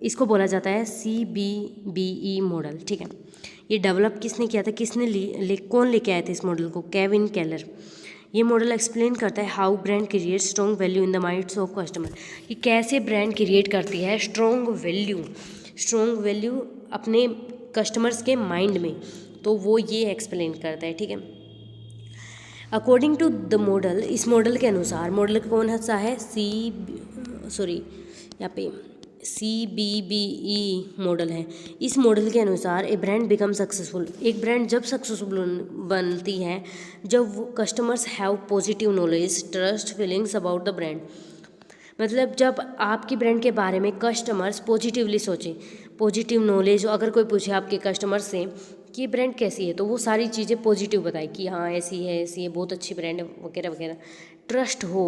इसको बोला जाता है CBBE मॉडल। ठीक है, ये डेवलप किसने किया था, कौन लेके आए थे इस मॉडल को, केविन केलर। ये मॉडल एक्सप्लेन करता है how brand create strong value in the minds of customer, कि कैसे ब्रांड क्रिएट करती है स्ट्रॉन्ग वैल्यू अपने कस्टमर्स के माइंड में, तो वो ये एक्सप्लेन करता है। ठीक है, अकॉर्डिंग टू द मॉडल, इस मॉडल के अनुसार, मॉडल कौन सा है, यहाँ पे CBBE मॉडल है। इस मॉडल के अनुसार ए ब्रांड बिकम सक्सेसफुल, एक ब्रांड जब सक्सेसफुल बनती है जब वो customers have positive knowledge, trust, feelings about the brand. मतलब जब आपकी ब्रांड के बारे में कस्टमर्स पॉजिटिवली सोचें, पॉजिटिव नॉलेज, अगर कोई पूछे आपके कस्टमर से कि ब्रांड कैसी है तो वो सारी चीज़ें पॉजिटिव बताए कि हाँ ऐसी है, बहुत अच्छी ब्रांड है वगैरह वगैरह। ट्रस्ट हो,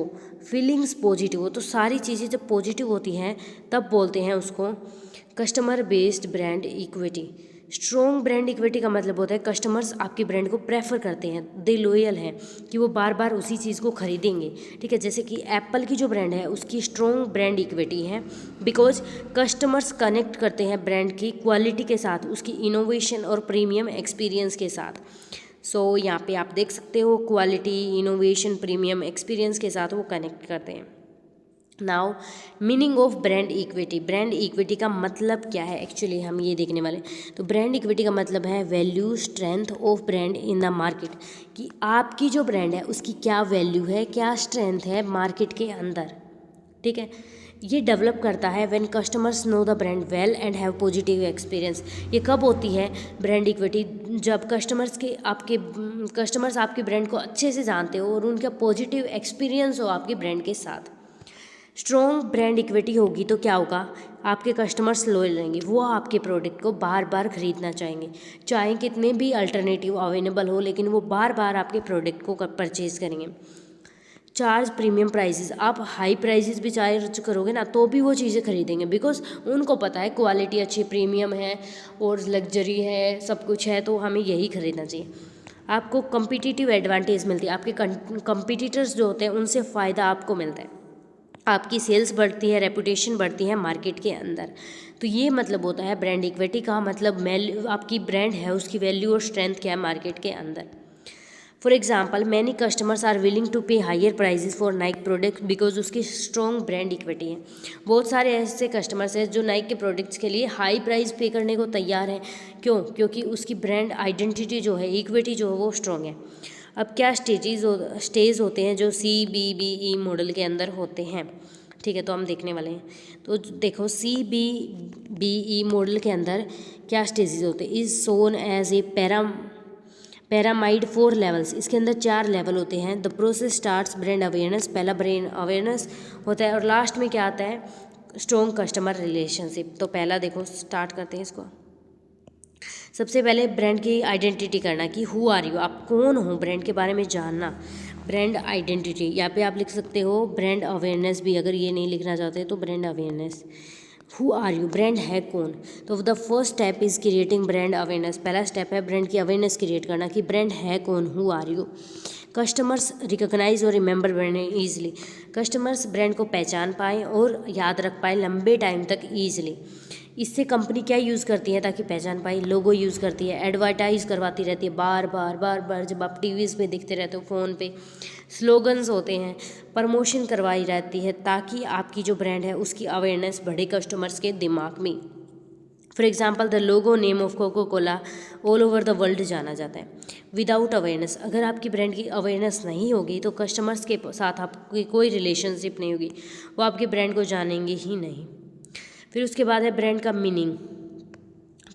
फीलिंग्स पॉजिटिव हो, तो सारी चीज़ें जब पॉजिटिव होती हैं तब बोलते हैं उसको customer based brand equity. Strong brand equity का मतलब होता है कस्टमर्स आपकी ब्रांड को प्रेफर करते हैं, दे लॉयल हैं कि वो बार बार उसी चीज़ को खरीदेंगे। ठीक है, जैसे कि एप्पल की जो ब्रांड है उसकी स्ट्रॉन्ग ब्रांड इक्विटी है बिकॉज कस्टमर्स कनेक्ट करते हैं ब्रांड की क्वालिटी के साथ, उसकी इनोवेशन और प्रीमियम एक्सपीरियंस के साथ। सो यहाँ पे आप देख सकते हो क्वालिटी, इनोवेशन, प्रीमियम एक्सपीरियंस के साथ वो कनेक्ट करते हैं। Now meaning of brand equity. Brand equity का मतलब क्या है एक्चुअली हम ये देखने वाले। तो ब्रांड इक्विटी का मतलब है value strength of brand in the market, कि आपकी जो ब्रांड है उसकी क्या वैल्यू है, क्या स्ट्रेंथ है मार्केट के अंदर। ठीक है, ये डेवलप करता है when customers know the brand well and have positive experience. ये कब होती है ब्रांड इक्विटी? जब कस्टमर्स आपके ब्रांड को अच्छे से जानते हो और उनका पॉजिटिव एक्सपीरियंस हो आपके ब्रांड के साथ। स्ट्रॉन्ग ब्रांड इक्विटी होगी तो क्या होगा, आपके कस्टमर्स लॉयल रहेंगे, वो आपके प्रोडक्ट को बार बार खरीदना चाहेंगे, चाहे कितने भी अल्टरनेटिव अवेलेबल हो, लेकिन वो बार बार आपके प्रोडक्ट को परचेज करेंगे। Charge premium prices. आप हाई प्राइसेस भी चार्ज करोगे ना तो भी वो चीज़ें खरीदेंगे, बिकॉज उनको पता है क्वालिटी अच्छी, प्रीमियम है और लग्जरी है, सब कुछ है, तो हमें यही खरीदना चाहिए। आपको कम्पिटिटिव एडवांटेज मिलती है, आपके कंपटीटर्स जो होते हैं उनसे फ़ायदा आपको मिलता है, आपकी सेल्स बढ़ती है, रेपुटेशन बढ़ती है मार्केट के अंदर। तो ये मतलब होता है ब्रांड इक्विटी का मतलब आपकी ब्रांड है उसकी वैल्यू और स्ट्रेंथ क्या है मार्केट के अंदर। For example many customers are willing to pay higher prices for Nike product because उसकी स्ट्रॉन्ग ब्रांड इक्विटी है। बहुत सारे ऐसे कस्टमर्स हैं जो नाइक के प्रोडक्ट्स के लिए हाई प्राइस पे करने को तैयार हैं। क्यों? क्योंकि उसकी ब्रांड आइडेंटिटी जो है, इक्विटी जो है वो स्ट्रॉन्ग है। अब क्या स्टेज होते हैं जो CBBE मॉडल के अंदर होते हैं, ठीक है, तो हम देखने वाले हैं। तो देखो CBBE मॉडल के अंदर क्या स्टेजेस होते हैं, is shown as a pyramid 4 levels. इसके अंदर 4 लेवल होते हैं। The process starts brand awareness, पहला ब्रांड अवेयरनेस होता है और लास्ट में क्या आता है, स्ट्रॉन्ग कस्टमर रिलेशनशिप। तो पहला देखो स्टार्ट करते हैं इसको। सबसे पहले ब्रांड की आइडेंटिटी करना कि हु आर यू, आप कौन हो, ब्रांड के बारे में जानना। ब्रांड आइडेंटिटी यहाँ पे आप लिख सकते हो ब्रांड अवेयरनेस भी, अगर ये नहीं लिखना चाहते तो brand awareness. Who are you, brand है कौन। तो the first step is creating brand awareness. पहला स्टेप है ब्रांड की अवेयरनेस क्रिएट करना कि ब्रांड है कौन, who are you. Customers recognise और remember brand easily. Customers brand को पहचान पाएँ और याद रख पाए लंबे टाइम तक ईजिली। इससे कंपनी क्या यूज़ करती है ताकि पहचान पाए, लोगो यूज़ करती है, एडवर्टाइज करवाती रहती है बार बार जब आप टीवीज़ पे दिखते रहते हो, फ़ोन पे स्लोगन्स होते हैं, प्रमोशन करवाई रहती है ताकि आपकी जो ब्रांड है उसकी अवेयरनेस बढ़े कस्टमर्स के दिमाग में। For example the logo name of Coca Cola all over the world जाना जाता है। विदाउट अवेयरनेस, अगर आपकी ब्रांड की अवेयरनेस नहीं होगी तो कस्टमर्स के साथ आपकी कोई रिलेशनशिप नहीं होगी, वो आपके ब्रांड को जानेंगे ही नहीं। फिर उसके बाद है ब्रांड का मीनिंग।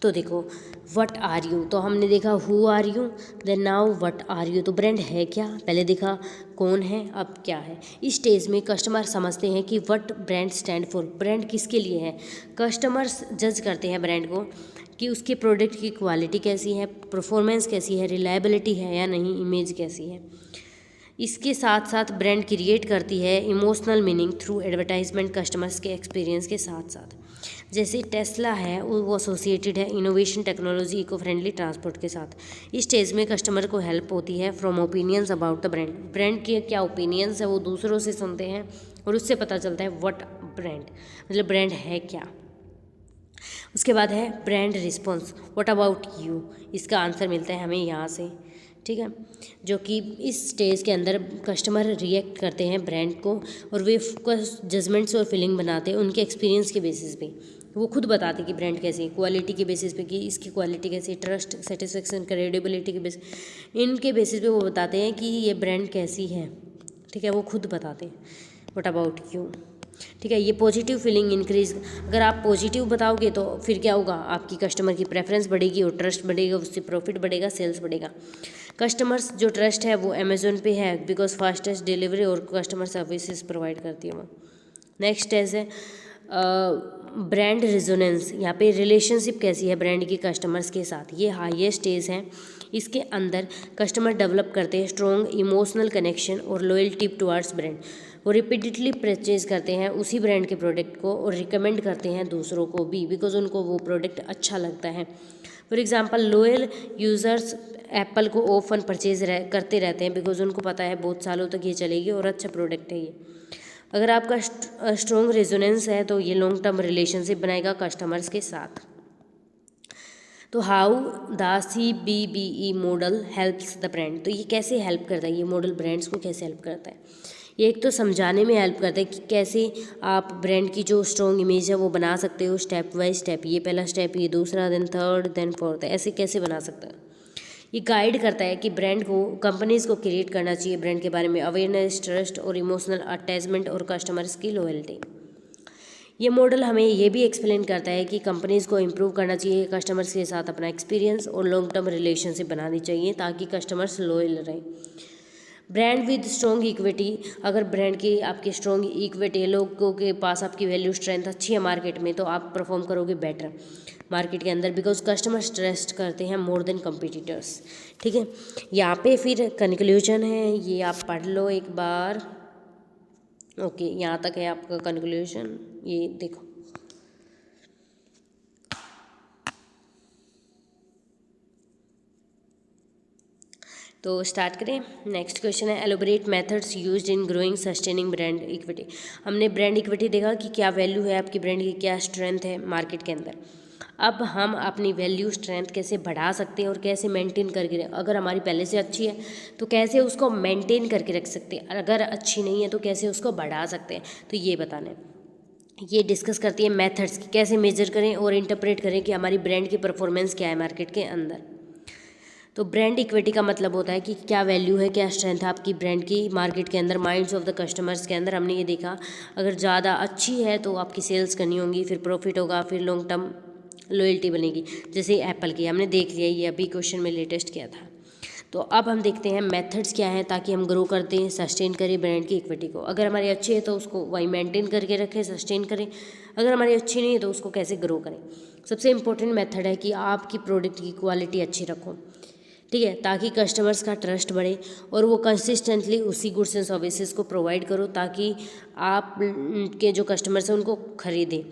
तो देखो व्हाट आर यू, तो हमने देखा who are you, then now what are you. तो ब्रांड है क्या, पहले देखा कौन है, अब क्या है। इस स्टेज में कस्टमर समझते हैं कि what brand stand for, brand किसके लिए है। कस्टमर्स जज करते हैं ब्रांड को कि उसके प्रोडक्ट की क्वालिटी कैसी है, परफॉर्मेंस कैसी है, रिलायबिलिटी है या नहीं, इमेज कैसी है। इसके साथ साथ ब्रांड क्रिएट करती है emotional meaning through advertisement customers के एक्सपीरियंस के साथ साथ। जैसे टेस्ला है वो एसोसिएटेड है innovation, technology, eco friendly transport के साथ। इस स्टेज में कस्टमर को हेल्प होती है from opinions about the brand. Brand के क्या ओपिनियंस है वो दूसरों से सुनते हैं और उससे पता चलता है व्हाट ब्रांड, मतलब ब्रांड है क्या। उसके बाद है brand response, what about you. इसका आंसर मिलता है हमें यहाँ से, ठीक है, जो कि इस स्टेज के अंदर कस्टमर रिएक्ट करते हैं ब्रांड को और वे जजमेंट्स और फीलिंग बनाते हैं उनके एक्सपीरियंस के बेसिस पे। वो खुद बताते कि ब्रांड कैसी है, क्वालिटी के बेसिस पे कि इसकी क्वालिटी कैसी, ट्रस्ट, सेटिस्फेक्शन, क्रेडिबिलिटी के बेसिस, इनके बेसिस पे वो बताते हैं कि ये ब्रांड कैसी है, ठीक है, वो खुद बताते हैं व्हाट अबाउट यू, ठीक है। ये पॉजिटिव फीलिंग इंक्रीज, अगर आप पॉजिटिव बताओगे तो फिर क्या होगा, आपकी कस्टमर की प्रेफरेंस बढ़ेगी और ट्रस्ट बढ़ेगा, उससे प्रॉफिट बढ़ेगा, सेल्स बढ़ेगा। कस्टमर्स जो ट्रस्ट है वो अमेजोन पे है बिकॉज फास्टेस्ट डिलीवरी और कस्टमर सर्विसेज प्रोवाइड करती है वो। नेक्स्ट स्टेज है ब्रांड रेजोनेंस। यहाँ पे रिलेशनशिप कैसी है ब्रांड की कस्टमर्स के साथ, ये हाईएस्ट स्टेज है। इसके अंदर कस्टमर डेवलप करते हैं स्ट्रॉन्ग इमोशनल कनेक्शन और लॉयल्टी टुवर्ड्स ब्रांड। वो रिपीटेडली परचेज करते हैं उसी ब्रांड के प्रोडक्ट को और रिकमेंड करते हैं दूसरों को भी बिकॉज उनको वो प्रोडक्ट अच्छा लगता है। For example loyal users Apple को ओपन परचेज करते रहते हैं बिकॉज उनको पता है बहुत सालों तक ये चलेगी और अच्छा प्रोडक्ट है ये। अगर आपका स्ट्रॉन्ग रेजोनेंस है तो ये लॉन्ग टर्म रिलेशनशिप बनाएगा कस्टमर्स के साथ। तो how the CBBE model helps the brand, तो ये कैसे हेल्प करता है, ये मॉडल ब्रांड्स को कैसे हेल्प करता है। ये एक तो समझाने में हेल्प करता है कि कैसे आप ब्रांड की जो स्ट्रॉन्ग इमेज है वो बना सकते हो स्टेप बाय स्टेप, ये पहला स्टेप, ये दूसरा, देन थर्ड, देन फोर्थ, ऐसे कैसे बना सकते हैं। ये गाइड करता है कि ब्रांड को, कंपनीज को क्रिएट करना चाहिए ब्रांड के बारे में अवेयरनेस, ट्रस्ट और इमोशनल अटैचमेंट और कस्टमर्स की लॉयल्टी। ये मॉडल हमें ये भी एक्सप्लेन करता है कि कंपनीज को इम्प्रूव करना चाहिए कस्टमर्स के साथ अपना एक्सपीरियंस और लॉन्ग टर्म रिलेशनशिप बनानी चाहिए ताकि कस्टमर्स लॉयल रहें। ब्रांड विद स्ट्रॉन्ग इक्विटी, अगर ब्रांड की आपकी स्ट्रॉन्ग इक्विटी, लोगों के पास आपकी वैल्यू स्ट्रेंथ अच्छी है मार्केट में, तो आप परफॉर्म करोगे बेटर मार्केट के अंदर, बिकॉज कस्टमर्स ट्रस्ट करते हैं मोर देन कम्पिटिटर्स। ठीक है, यहाँ पे फिर कंक्लूजन है, ये आप पढ़ लो एक बार। ओके, यहाँ तक है आपका कंक्लूजन, ये देखो। तो स्टार्ट करें। नेक्स्ट क्वेश्चन है elaborate methods used in growing sustaining brand equity. हमने ब्रांड इक्विटी देखा कि क्या वैल्यू है आपकी ब्रांड की, क्या स्ट्रेंथ है मार्केट के अंदर। अब हम अपनी वैल्यू स्ट्रेंथ कैसे बढ़ा सकते हैं और कैसे मेंटेन करके, अगर हमारी पहले से अच्छी है तो कैसे उसको मेंटेन करके रख सकते हैं, अगर अच्छी नहीं है तो कैसे उसको बढ़ा सकते हैं, तो ये बताना है। ये डिस्कस करती है मेथड्स की, कैसे मेजर करें और इंटरप्रेट करें कि हमारी ब्रांड की परफॉर्मेंस क्या है मार्केट के अंदर। तो ब्रांड इक्विटी का मतलब होता है कि क्या वैल्यू है, क्या स्ट्रेंथ है आपकी ब्रांड की मार्केट के अंदर, माइंड्स ऑफ द कस्टमर्स के अंदर। हमने ये देखा अगर ज़्यादा अच्छी है तो आपकी सेल्स करनी होंगी, फिर प्रॉफिट होगा, फिर लॉन्ग टर्म लॉयल्टी बनेगी, जैसे एप्पल की हमने देख लिया, ये अभी क्वेश्चन में लेटेस्ट किया था। तो अब हम देखते हैं मेथड्स क्या हैं ताकि हम ग्रो करते हैं, सस्टेन करें ब्रांड की इक्विटी को। अगर हमारी अच्छी है तो उसको वही मेंटेन करके रखें, सस्टेन करें। अगर हमारी अच्छी नहीं है तो उसको कैसे ग्रो करें। सबसे इंपॉर्टेंट मेथड है कि आपकी प्रोडक्ट की क्वालिटी अच्छी रखो, ठीक है, ताकि कस्टमर्स का ट्रस्ट बढ़े और वो कंसिस्टेंटली उसी गुड्स एंड सर्विसेज को प्रोवाइड करो ताकि आप के जो कस्टमर्स हैं उनको खरीदें।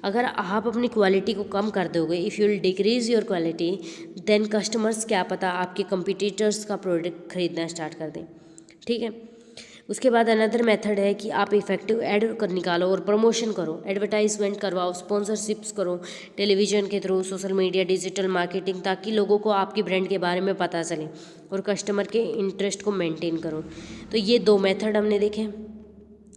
अगर आप अपनी क्वालिटी को कम कर दोगे, if you will decrease your quality, then customers क्या पता आपके कंपटीटर्स का प्रोडक्ट खरीदना स्टार्ट कर दें। ठीक है, उसके बाद अनदर मेथड है कि आप इफेक्टिव ऐड कर निकालो और प्रमोशन करो, एडवर्टाइजमेंट करवाओ, स्पॉन्सरशिप्स करो टेलीविज़न के through, social media, digital marketing, ताकि लोगों को आपकी ब्रांड के बारे में पता चले और कस्टमर के इंटरेस्ट को मेंटेन करो। तो ये 2 मेथड हमने देखे।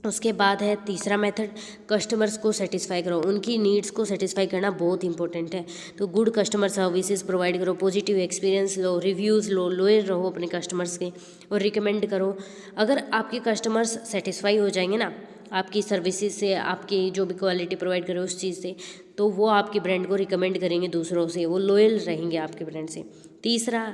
उसके बाद है तीसरा मेथड, कस्टमर्स को सेटिस्फाई करो, उनकी नीड्स को सेटिस्फाई करना बहुत इंपॉर्टेंट है। तो गुड कस्टमर सर्विसेज प्रोवाइड करो, पॉजिटिव एक्सपीरियंस लो, रिव्यूज़ लो, लॉयल रहो अपने कस्टमर्स के और रिकमेंड करो। अगर आपके कस्टमर्स सेटिस्फाई हो जाएंगे ना आपकी सर्विसेज से, आपकी जो भी क्वालिटी प्रोवाइड करो उस चीज़ से, तो वो आपकी ब्रांड को रिकमेंड करेंगे दूसरों से, वो लॉयल रहेंगे आपके ब्रांड से। तीसरा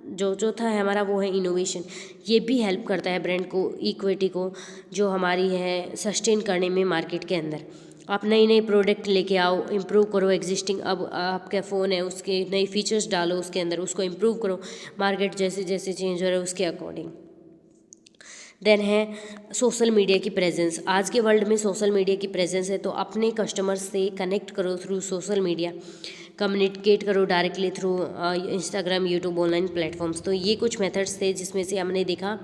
जो चौथा है हमारा वो है इनोवेशन। ये भी हेल्प करता है ब्रांड को, इक्विटी को जो हमारी है सस्टेन करने में मार्केट के अंदर। आप नई नई प्रोडक्ट लेके आओ, इम्प्रूव करो एग्जिस्टिंग, अब आपका फ़ोन है उसके नए फीचर्स डालो उसके अंदर, उसको इम्प्रूव करो मार्केट जैसे जैसे चेंज हो रहा है उसके अकॉर्डिंग। देन है सोशल मीडिया की प्रेजेंस। आज के वर्ल्ड में सोशल मीडिया की प्रेजेंस है, तो अपने कस्टमर्स से कनेक्ट करो थ्रू सोशल मीडिया, कम्युनिकेट करो directly through Instagram, YouTube, online platforms. तो ये कुछ मेथड्स थे जिसमें से हमने देखा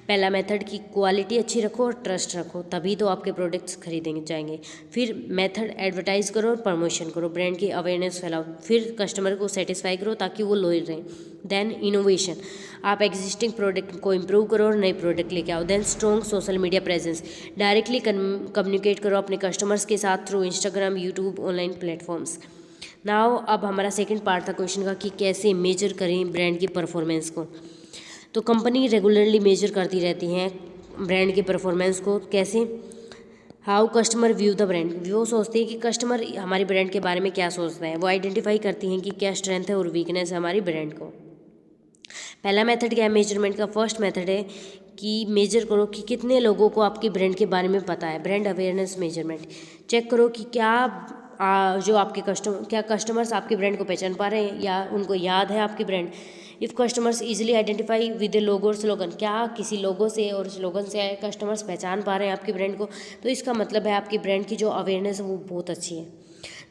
पहला मेथड की क्वालिटी अच्छी रखो और ट्रस्ट रखो, तभी तो आपके प्रोडक्ट्स खरीदेंगे जाएंगे। फिर मेथड एडवर्टाइज करो और प्रमोशन करो, ब्रांड की अवेयरनेस फैलाओ। फिर कस्टमर को सेटिस्फाई करो ताकि वो लॉयल रहें। देन इनोवेशन, आप एग्जिस्टिंग प्रोडक्ट को इम्प्रूव करो और नए प्रोडक्ट लेके आओ। Then strong social media presence, directly communicate करो अपने कस्टमर्स के साथ through Instagram, YouTube, online platforms. Now अब हमारा सेकंड पार्ट था क्वेश्चन का कि कैसे मेजर करें ब्रांड की परफॉर्मेंस को। तो कंपनी रेगुलरली मेजर करती रहती हैं ब्रांड की परफॉर्मेंस को। कैसे? How customer view the brand, वो सोचती है कि कस्टमर हमारी ब्रांड के बारे में क्या सोचता है, वो आइडेंटिफाई करती हैं कि क्या स्ट्रेंथ है और वीकनेस है हमारी ब्रांड को। पहला मेथड क्या है मेजरमेंट का? फर्स्ट मेथड है कि मेजर करो कि कितने लोगों को आपकी ब्रांड के बारे में पता है, ब्रांड अवेयरनेस मेजरमेंट। चेक करो कि क्या जो आपके कस्टमर्स आपके ब्रांड को पहचान पा रहे हैं या उनको याद है आपकी brand. If customers easily identify with a logo और स्लोगन, क्या किसी लोगो से और स्लोगन से कस्टमर्स पहचान पा रहे हैं आपकी ब्रांड को, तो इसका मतलब है आपकी ब्रांड की जो अवेयरनेस है वो बहुत अच्छी है।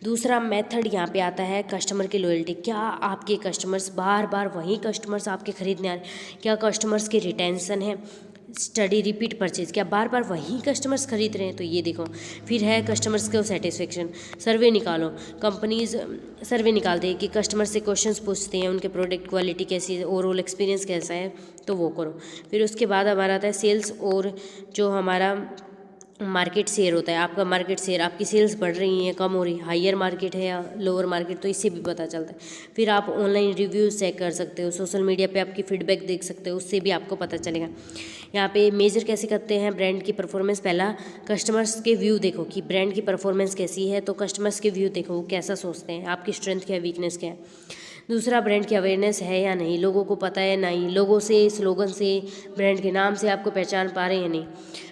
दूसरा मेथड यहाँ पे आता है कस्टमर की लॉयल्टी। क्या आपके कस्टमर्स बार बार वही कस्टमर्स आपके खरीदने आ रहे हैं, क्या कस्टमर्स की रिटेंशन है, स्टडी रिपीट परचेज, क्या बार बार वही कस्टमर्स खरीद रहे हैं, तो ये देखो। फिर है कस्टमर्स को सेटिस्फेक्शन, सर्वे निकालो। कंपनीज सर्वे निकालते हैं कि कस्टमर से क्वेश्चंस पूछते हैं, उनके प्रोडक्ट क्वालिटी कैसी है, ओवरऑल एक्सपीरियंस कैसा है, तो वो करो। फिर उसके बाद हमारा आता है सेल्स, और जो हमारा मार्केट शेयर होता है, आपका मार्केट शेयर, आपकी सेल्स बढ़ रही हैं कम हो रही, हायर मार्केट है या लोअर मार्केट, तो इससे भी पता चलता है। फिर आप ऑनलाइन रिव्यूज़ चेक कर सकते हो, सोशल मीडिया पे आपकी फीडबैक देख सकते हो, उससे भी आपको पता चलेगा। यहाँ पे मेजर कैसे करते हैं ब्रांड की परफॉर्मेंस, पहला कस्टमर्स के व्यू देखो कि ब्रांड की परफॉर्मेंस कैसी है, तो कस्टमर्स के व्यू देखो कैसा सोचते हैं, आपकी स्ट्रेंथ क्या है, वीकनेस क्या है। दूसरा, ब्रांड की अवेयरनेस है या नहीं, लोगों को पता है या नहीं, लोगों से, स्लोगन से, ब्रांड के नाम से आपको पहचान पा रहे हैं या नहीं।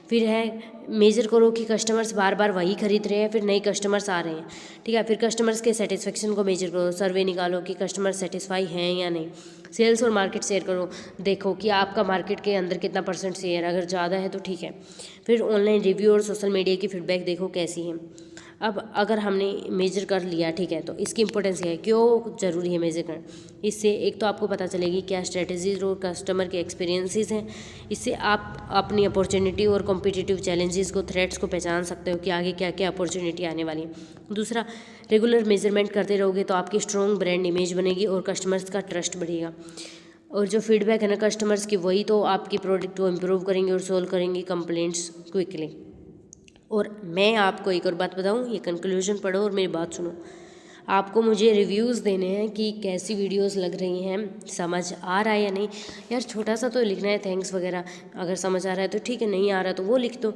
फिर है मेजर करो कि कस्टमर्स बार बार वही खरीद रहे हैं, फिर नए कस्टमर्स आ रहे हैं, ठीक है। फिर कस्टमर्स के सेटिस्फेक्शन को मेजर करो, सर्वे निकालो कि कस्टमर सेटिस्फाई हैं या नहीं। सेल्स और मार्केट शेयर करो, देखो कि आपका मार्केट के अंदर कितना % शेयर, अगर ज़्यादा है तो ठीक है। फिर ऑनलाइन रिव्यू और सोशल मीडिया की फीडबैक देखो कैसी है। अब अगर हमने मेजर कर लिया, ठीक है, तो इसकी इंपॉर्टेंस क्या है, क्यों ज़रूरी है मेजर करना। इससे एक तो आपको पता चलेगी क्या स्ट्रेटजीज और कस्टमर के एक्सपीरियंसेस हैं। इससे आप अपनी अपॉर्चुनिटी और कॉम्पिटिटिव चैलेंजेस को, थ्रेट्स को पहचान सकते हो कि आगे क्या क्या अपॉर्चुनिटी आने वाली है। दूसरा, रेगुलर मेजरमेंट करते रहोगे तो आपकी स्ट्रॉन्ग ब्रांड इमेज बनेगी और कस्टमर्स का ट्रस्ट बढ़ेगा। और जो फीडबैक है ना कस्टमर्स की, वही तो आपकी प्रोडक्ट को इम्प्रूव करेंगे और सोल्व करेंगे कंप्लेंट्स क्विकली। और मैं आपको एक और बात बताऊं, ये कंक्लूजन पढ़ो और मेरी बात सुनो। आपको मुझे रिव्यूज़ देने हैं कि कैसी वीडियोस लग रही हैं, समझ आ रहा है या नहीं। यार छोटा सा तो लिखना है, थैंक्स वगैरह, अगर समझ आ रहा है तो ठीक है, नहीं आ रहा तो वो लिख दो।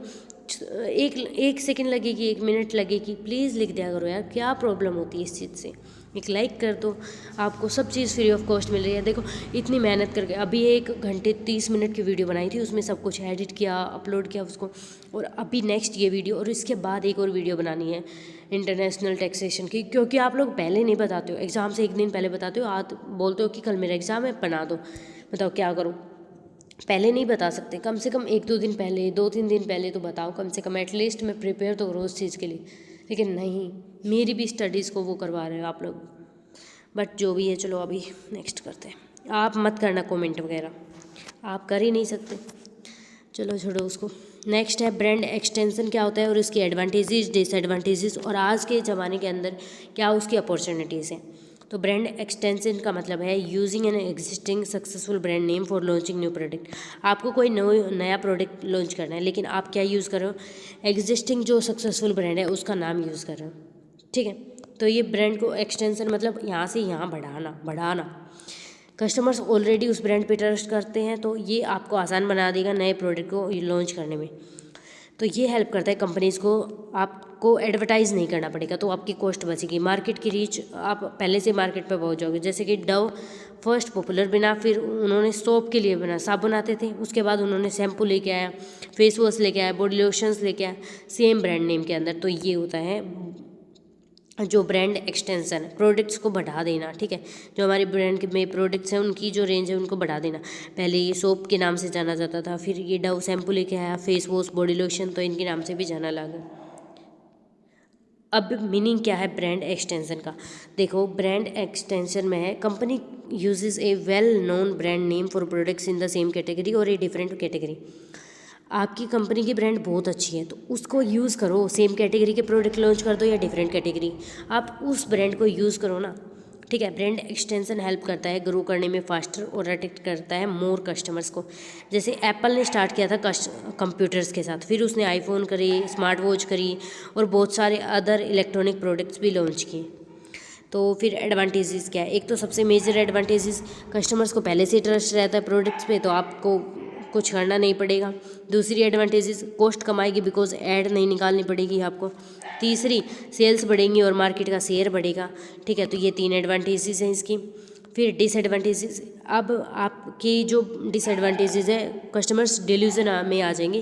एक सेकंड लगेगी, 1 मिनट लगेगी, प्लीज़ लिख दिया करो यार, क्या प्रॉब्लम होती है इस चीज़ से। एक लाइक कर दो, आपको सब चीज़ फ्री ऑफ कॉस्ट मिल रही है। देखो इतनी मेहनत करके अभी 1 घंटे 30 मिनट की वीडियो बनाई थी, उसमें सब कुछ एडिट किया, अपलोड किया उसको, और अभी नेक्स्ट ये वीडियो, और इसके बाद एक और वीडियो बनानी है इंटरनेशनल टैक्सेशन की, क्योंकि आप लोग पहले नहीं बताते हो, एग्ज़ाम से 1 दिन पहले बताते हो, आज बोलते हो कि कल मेरा एग्ज़ाम है, बना दो। बताओ क्या करूँ, पहले नहीं बता सकते, कम से कम 1-2 दिन पहले, 2-3 दिन पहले तो बताओ, कम से कम एटलीस्ट मैं प्रिपेयर तो करूँ उस चीज़ के लिए। लेकिन नहीं, मेरी भी स्टडीज़ को वो करवा रहे हो आप लोग। बट जो भी है, चलो अभी नेक्स्ट करते हैं। आप मत करना कमेंट वगैरह, आप कर ही नहीं सकते, चलो छोड़ो उसको। नेक्स्ट है ब्रांड एक्सटेंशन क्या होता है और उसकी एडवांटेजेस, डिसएडवांटेजेस, और आज के ज़माने के अंदर क्या उसकी अपॉर्चुनिटीज़ हैं। तो ब्रांड एक्सटेंशन का मतलब है using an existing successful brand name for launching new product. आपको कोई नया प्रोडक्ट लॉन्च करना है, लेकिन आप क्या यूज़ कर रहे हो, एग्जिस्टिंग जो सक्सेसफुल ब्रांड है उसका नाम यूज़ कर रहे हो, ठीक है। तो ये ब्रांड को एक्सटेंशन मतलब यहाँ से यहाँ बढ़ाना। कस्टमर्स ऑलरेडी उस ब्रांड पे ट्रस्ट करते हैं, तो ये आपको आसान बना देगा नए प्रोडक्ट को लॉन्च करने में। तो ये हेल्प करता है कंपनीज़ को, आपको एडवर्टाइज़ नहीं करना पड़ेगा, तो आपकी कॉस्ट बचेगी। मार्केट की रीच, आप पहले से मार्केट पे पहुंच जाओगे। जैसे कि डव फर्स्ट पॉपुलर बना, फिर उन्होंने सोप के लिए बना, साबुन आते थे, उसके बाद उन्होंने शैम्पू लेके आया, फेस वॉश लेके आया, बॉडी लोशंस लेके आया, सेम ब्रांड नेम के अंदर। तो ये होता है जो ब्रांड एक्सटेंशन, प्रोडक्ट्स को बढ़ा देना, ठीक है। जो हमारे ब्रांड में प्रोडक्ट्स हैं उनकी जो रेंज है उनको बढ़ा देना। पहले ये सोप के नाम से जाना जाता था, फिर ये डव शैम्पू लेके आया, फेस वॉश, बॉडी लोशन, तो इनके नाम से भी जाना लगा। अब मीनिंग क्या है ब्रांड एक्सटेंशन का, देखो ब्रांड एक्सटेंशन में है company uses A well known brand name for products in the same category और ए डिफरेंट कैटेगरी। आपकी कंपनी की ब्रांड बहुत अच्छी है तो उसको यूज़ करो, सेम कैटेगरी के प्रोडक्ट लॉन्च कर दो या डिफरेंट कैटेगरी, आप उस ब्रांड को यूज़ करो ना, ठीक है। ब्रांड एक्सटेंशन हेल्प करता है ग्रो करने में फास्टर और अट्रैक्ट करता है मोर कस्टमर्स को। जैसे एप्पल ने स्टार्ट किया था कंप्यूटर्स के साथ, फिर उसने आईफोन करी, स्मार्ट वॉच करी और बहुत सारे अदर इलेक्ट्रॉनिक प्रोडक्ट्स भी लॉन्च किए। तो फिर एडवांटेजेस क्या है, एक तो सबसे मेजर एडवांटेजेस, कस्टमर्स को पहले से ट्रस्ट रहता है प्रोडक्ट्स पे, तो आपको कुछ करना नहीं पड़ेगा। दूसरी एडवांटेजेस, कॉस्ट कमाएगी बिकॉज ऐड नहीं निकालनी पड़ेगी आपको। तीसरी, सेल्स बढ़ेंगी और मार्केट का शेयर बढ़ेगा, ठीक है। तो ये 3 एडवांटेजेस हैं इसकी। फिर डिसएडवांटेजेस, अब आपकी जो डिसएडवांटेजेस है, कस्टमर्स डिल्यूजन में आ जाएंगे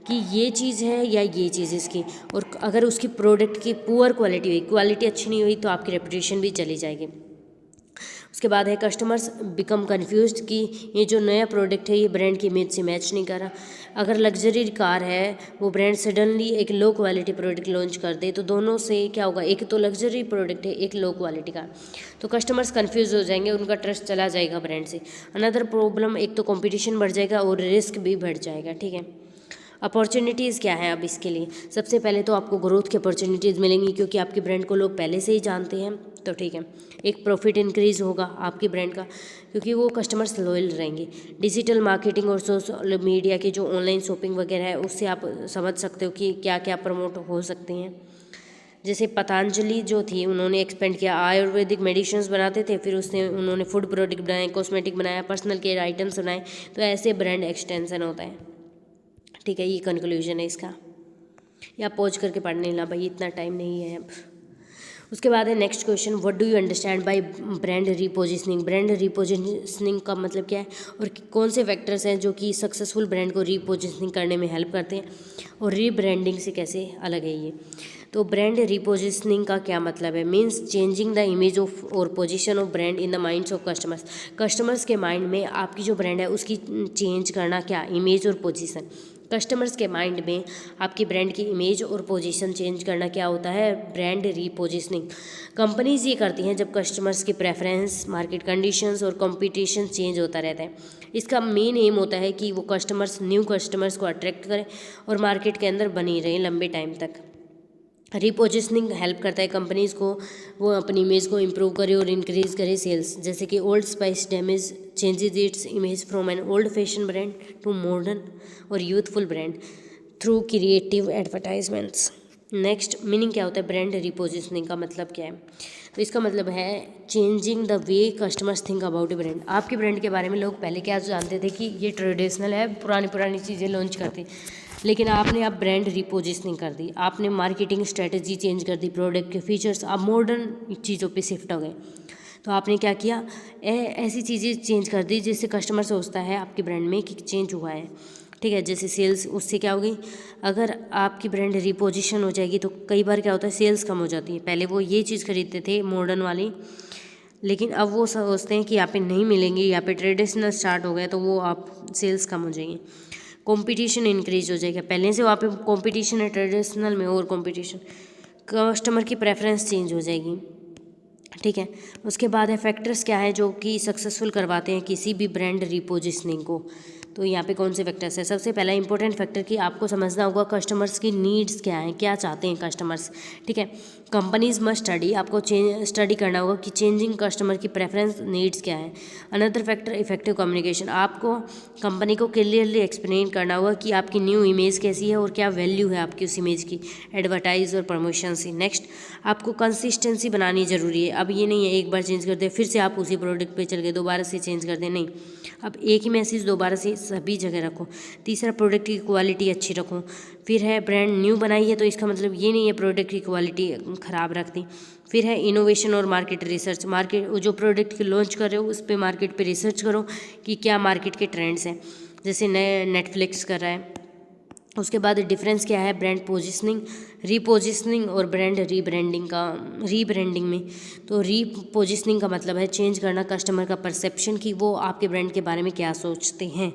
कि ये चीज़ है या ये चीज़ इसकी, और अगर उसकी प्रोडक्ट की पुअर क्वालिटी हुई, क्वालिटी अच्छी नहीं हुई तो आपकी रेपुटेशन भी चली जाएगी। उसके बाद है कस्टमर्स बिकम कन्फ्यूज्ड कि ये जो नया प्रोडक्ट है ये ब्रांड की इमेज से मैच नहीं कर रहा। अगर लग्जरी कार है वो ब्रांड सडनली एक लो क्वालिटी प्रोडक्ट लॉन्च कर दे तो दोनों से क्या होगा, एक तो लग्जरी प्रोडक्ट है, एक लो क्वालिटी का, तो कस्टमर्स कन्फ्यूज हो जाएंगे, उनका ट्रस्ट चला जाएगा ब्रांड से। अनदर प्रॉब्लम, एक तो कंपटीशन बढ़ जाएगा और रिस्क भी बढ़ जाएगा। ठीक है, अपॉर्चुनिटीज़ क्या है अब इसके लिए? सबसे पहले तो आपको ग्रोथ की अपॉर्चुनिटीज़ मिलेंगी क्योंकि आपके ब्रांड को लोग पहले से ही जानते हैं, तो ठीक है। एक प्रॉफिट इंक्रीज होगा आपके ब्रांड का क्योंकि वो कस्टमर्स लॉयल रहेंगे। डिजिटल मार्केटिंग और सोशल मीडिया की जो ऑनलाइन शॉपिंग वगैरह है उससे आप समझ सकते हो कि क्या क्या प्रमोट हो सकती हैं। जैसे पतंजलि जो थी उन्होंने एक्सपेंड किया, आयुर्वेदिक मेडिसिन्स बनाते थे, फिर उन्होंने फूड प्रोडक्ट बनाए, कॉस्मेटिक बनाया, पर्सनल केयर आइटम्स बनाए, तो ऐसे ब्रांड एक्सटेंशन होता है। ठीक है, ये कंक्लूजन है इसका, या पॉज करके पढ़ने ला भाई, इतना टाइम नहीं है अब। उसके बाद है next question, what do you understand by brand repositioning? Brand repositioning का मतलब क्या है और कौन से फैक्टर्स हैं जो कि सक्सेसफुल ब्रांड को रीपोजिशनिंग करने में हेल्प करते हैं और रीब्रांडिंग से कैसे अलग है ये? तो ब्रांड रीपोजिशनिंग का क्या मतलब है? Means changing the image of और position of brand in the minds of customers. Customers के माइंड में आपकी जो ब्रांड है उसकी चेंज करना, क्या इमेज और पोजीशन। कस्टमर्स के माइंड में आपकी ब्रांड की इमेज और पोजीशन चेंज करना क्या होता है? Brand repositioning. कंपनीज ये करती हैं जब कस्टमर्स की प्रेफरेंस, मार्केट कंडीशंस और कंपटीशन चेंज होता रहता है। इसका मेन एम होता है कि वो न्यू कस्टमर्स को अट्रैक्ट करें और मार्केट के अंदर बनी रहें लंबे टाइम तक। रीपोजिशनिंग हेल्प करता है कंपनीज़ को वो अपनी इमेज को इम्प्रूव करे और इंक्रीज़ करे सेल्स। जैसे कि Old Spice damage changes its image from an old fashion brand to modern और youthful brand through creative advertisements. Next, meaning क्या होता है ब्रांड रीपोजिशनिंग का मतलब क्या है? तो इसका मतलब है changing the way customers think about A brand. आपके ब्रांड के बारे में लोग पहले क्या जानते थे कि ये ट्रेडिशनल है, पुरानी चीज़ें लॉन्च करते, लेकिन आपने अब ब्रांड रिपोजिशनिंग कर दी, आपने मार्केटिंग स्ट्रेटजी चेंज कर दी, प्रोडक्ट के फीचर्स आप मॉडर्न चीज़ों पे शिफ्ट हो गए। तो आपने क्या किया, ऐसी चीज़ें चेंज कर दी जिससे कस्टमर सोचता है आपके ब्रांड में कि चेंज हुआ है। ठीक है, जैसे सेल्स, उससे क्या होगी, अगर आपकी ब्रांड रिपोजिशन हो जाएगी तो कई बार क्या होता है सेल्स कम हो जाती है। पहले वो ये चीज़ खरीदते थे मॉडर्न वाली, लेकिन अब वो सोचते हैं कि यहाँ पे नहीं मिलेंगी, यहाँ पे ट्रेडिशनल स्टार्ट हो गया तो वो आप सेल्स कम हो जाएंगी। कंपटीशन इंक्रीज हो जाएगा, पहले से वहाँ पे कंपटीशन है ट्रेडिशनल में और कंपटीशन, कस्टमर की प्रेफरेंस चेंज हो जाएगी। ठीक है, उसके बाद है फैक्टर्स क्या है जो कि सक्सेसफुल करवाते हैं किसी भी ब्रांड रिपोजिशनिंग को। तो यहाँ पे कौन से फैक्टर्स है? सबसे पहला इंपॉर्टेंट फैक्टर कि आपको समझना होगा कस्टमर्स की नीड्स क्या हैं, क्या चाहते हैं कस्टमर्स। ठीक है, कंपनीज मस्ट स्टडी, आपको स्टडी करना होगा कि चेंजिंग कस्टमर की प्रेफरेंस नीड्स क्या है। अनदर फैक्टर इफेक्टिव कम्युनिकेशन, आपको कंपनी को क्लियरली एक्सप्लेन करना होगा कि आपकी न्यू इमेज कैसी है और क्या वैल्यू है आपकी उस इमेज की, एडवर्टाइज और प्रमोशन से। नेक्स्ट, आपको कंसिस्टेंसी बनानी ज़रूरी है। अब ये नहीं है एक बार चेंज कर दे फिर से आप उसी प्रोडक्ट पे चल गए, दोबारा से चेंज कर दे, नहीं, अब एक ही मैसेज दोबारा से सभी जगह रखो। तीसरा, प्रोडक्ट की क्वालिटी अच्छी रखो। फिर है ब्रांड न्यू बनाई है तो इसका मतलब ये नहीं है प्रोडक्ट की क्वालिटी ख़राब रख दी। फिर है इनोवेशन और मार्केट रिसर्च, मार्केट जो प्रोडक्ट की लॉन्च कर रहे हो उस पर मार्केट पे रिसर्च करो कि क्या मार्केट के ट्रेंड्स हैं, जैसे नए नेटफ्लिक्स कर रहा है। उसके बाद डिफरेंस क्या है ब्रांड पोजिशनिंग, रीपोजिशनिंग और ब्रांड रीब्रांडिंग में। तो रीपोजिशनिंग का मतलब है चेंज करना कस्टमर का परसेप्शन कि वो आपके ब्रांड के बारे में क्या सोचते हैं,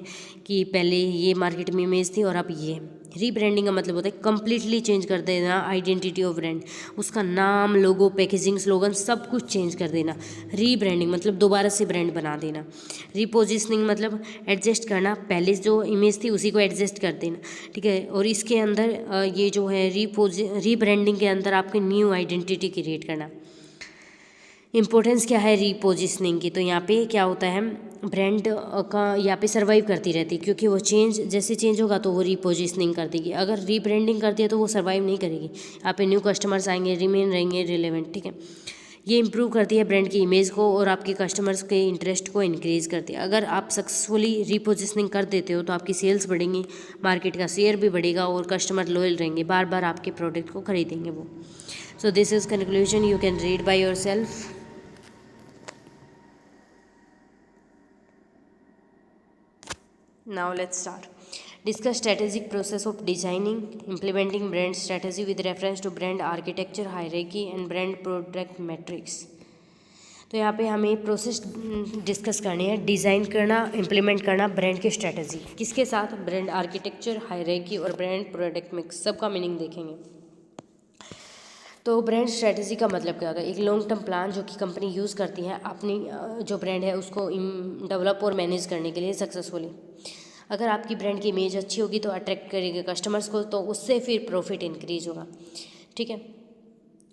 कि पहले ये मार्केट में इमेज थी और अब ये। रीब्रांडिंग का मतलब होता है कम्प्लीटली चेंज कर देना आइडेंटिटी ऑफ ब्रांड, उसका नाम, लोगो, पैकेजिंग, स्लोगन सब कुछ चेंज कर देना। रीब्रांडिंग मतलब दोबारा से ब्रांड बना देना। रीपोजिशनिंग मतलब एडजस्ट करना, पहले जो इमेज थी उसी को एडजस्ट कर देना। ठीक है, और इसके अंदर ये जो है रीब्रांडिंग के अंदर आपकी न्यू आइडेंटिटी क्रिएट करना। इम्पोर्टेंस क्या है रीपोजिशनिंग की? तो यहाँ पे क्या होता है ब्रांड का यहाँ पे सर्वाइव करती रहती है क्योंकि वो जैसे चेंज होगा तो वो रीपोजिशनिंग कर देगी। अगर रीब्रांडिंग करती है तो वो सर्वाइव नहीं करेगी, यहाँ पे न्यू कस्टमर्स आएंगे, रिमेन रहेंगे रिलेवेंट। ठीक है, ये इंप्रूव करती है ब्रांड की इमेज को और आपके कस्टमर्स के इंटरेस्ट को इंक्रीज करती है। अगर आप सक्सेसफुली रीपोजिशनिंग कर देते हो तो आपकी सेल्स बढ़ेंगी, मार्केट का शेयर भी बढ़ेगा और कस्टमर लॉयल रहेंगे, बार बार आपके प्रोडक्ट को खरीदेंगे वो। So this is conclusion, you can read by your self. Now let's start. Discuss strategic process of designing, implementing brand strategy with reference to brand architecture, hierarchy and brand product metrics. तो यहाँ पे हमें process discuss करनी है, design करना, implement करना brand की strategy किसके साथ, ब्रांड आर्किटेक्चर, हायरार्की और ब्रांड प्रोडक्ट मिक्स, सबका मीनिंग देखेंगे। तो ब्रांड स्ट्रेटजी का मतलब क्या होता है, एक लॉन्ग टर्म प्लान जो कि कंपनी यूज़ करती है अपनी जो ब्रांड है उसको डेवलप और मैनेज करने के लिए सक्सेसफुली। अगर आपकी ब्रांड की इमेज अच्छी होगी तो अट्रैक्ट करेगी कस्टमर्स को, तो उससे फिर प्रॉफिट इंक्रीज होगा, ठीक है।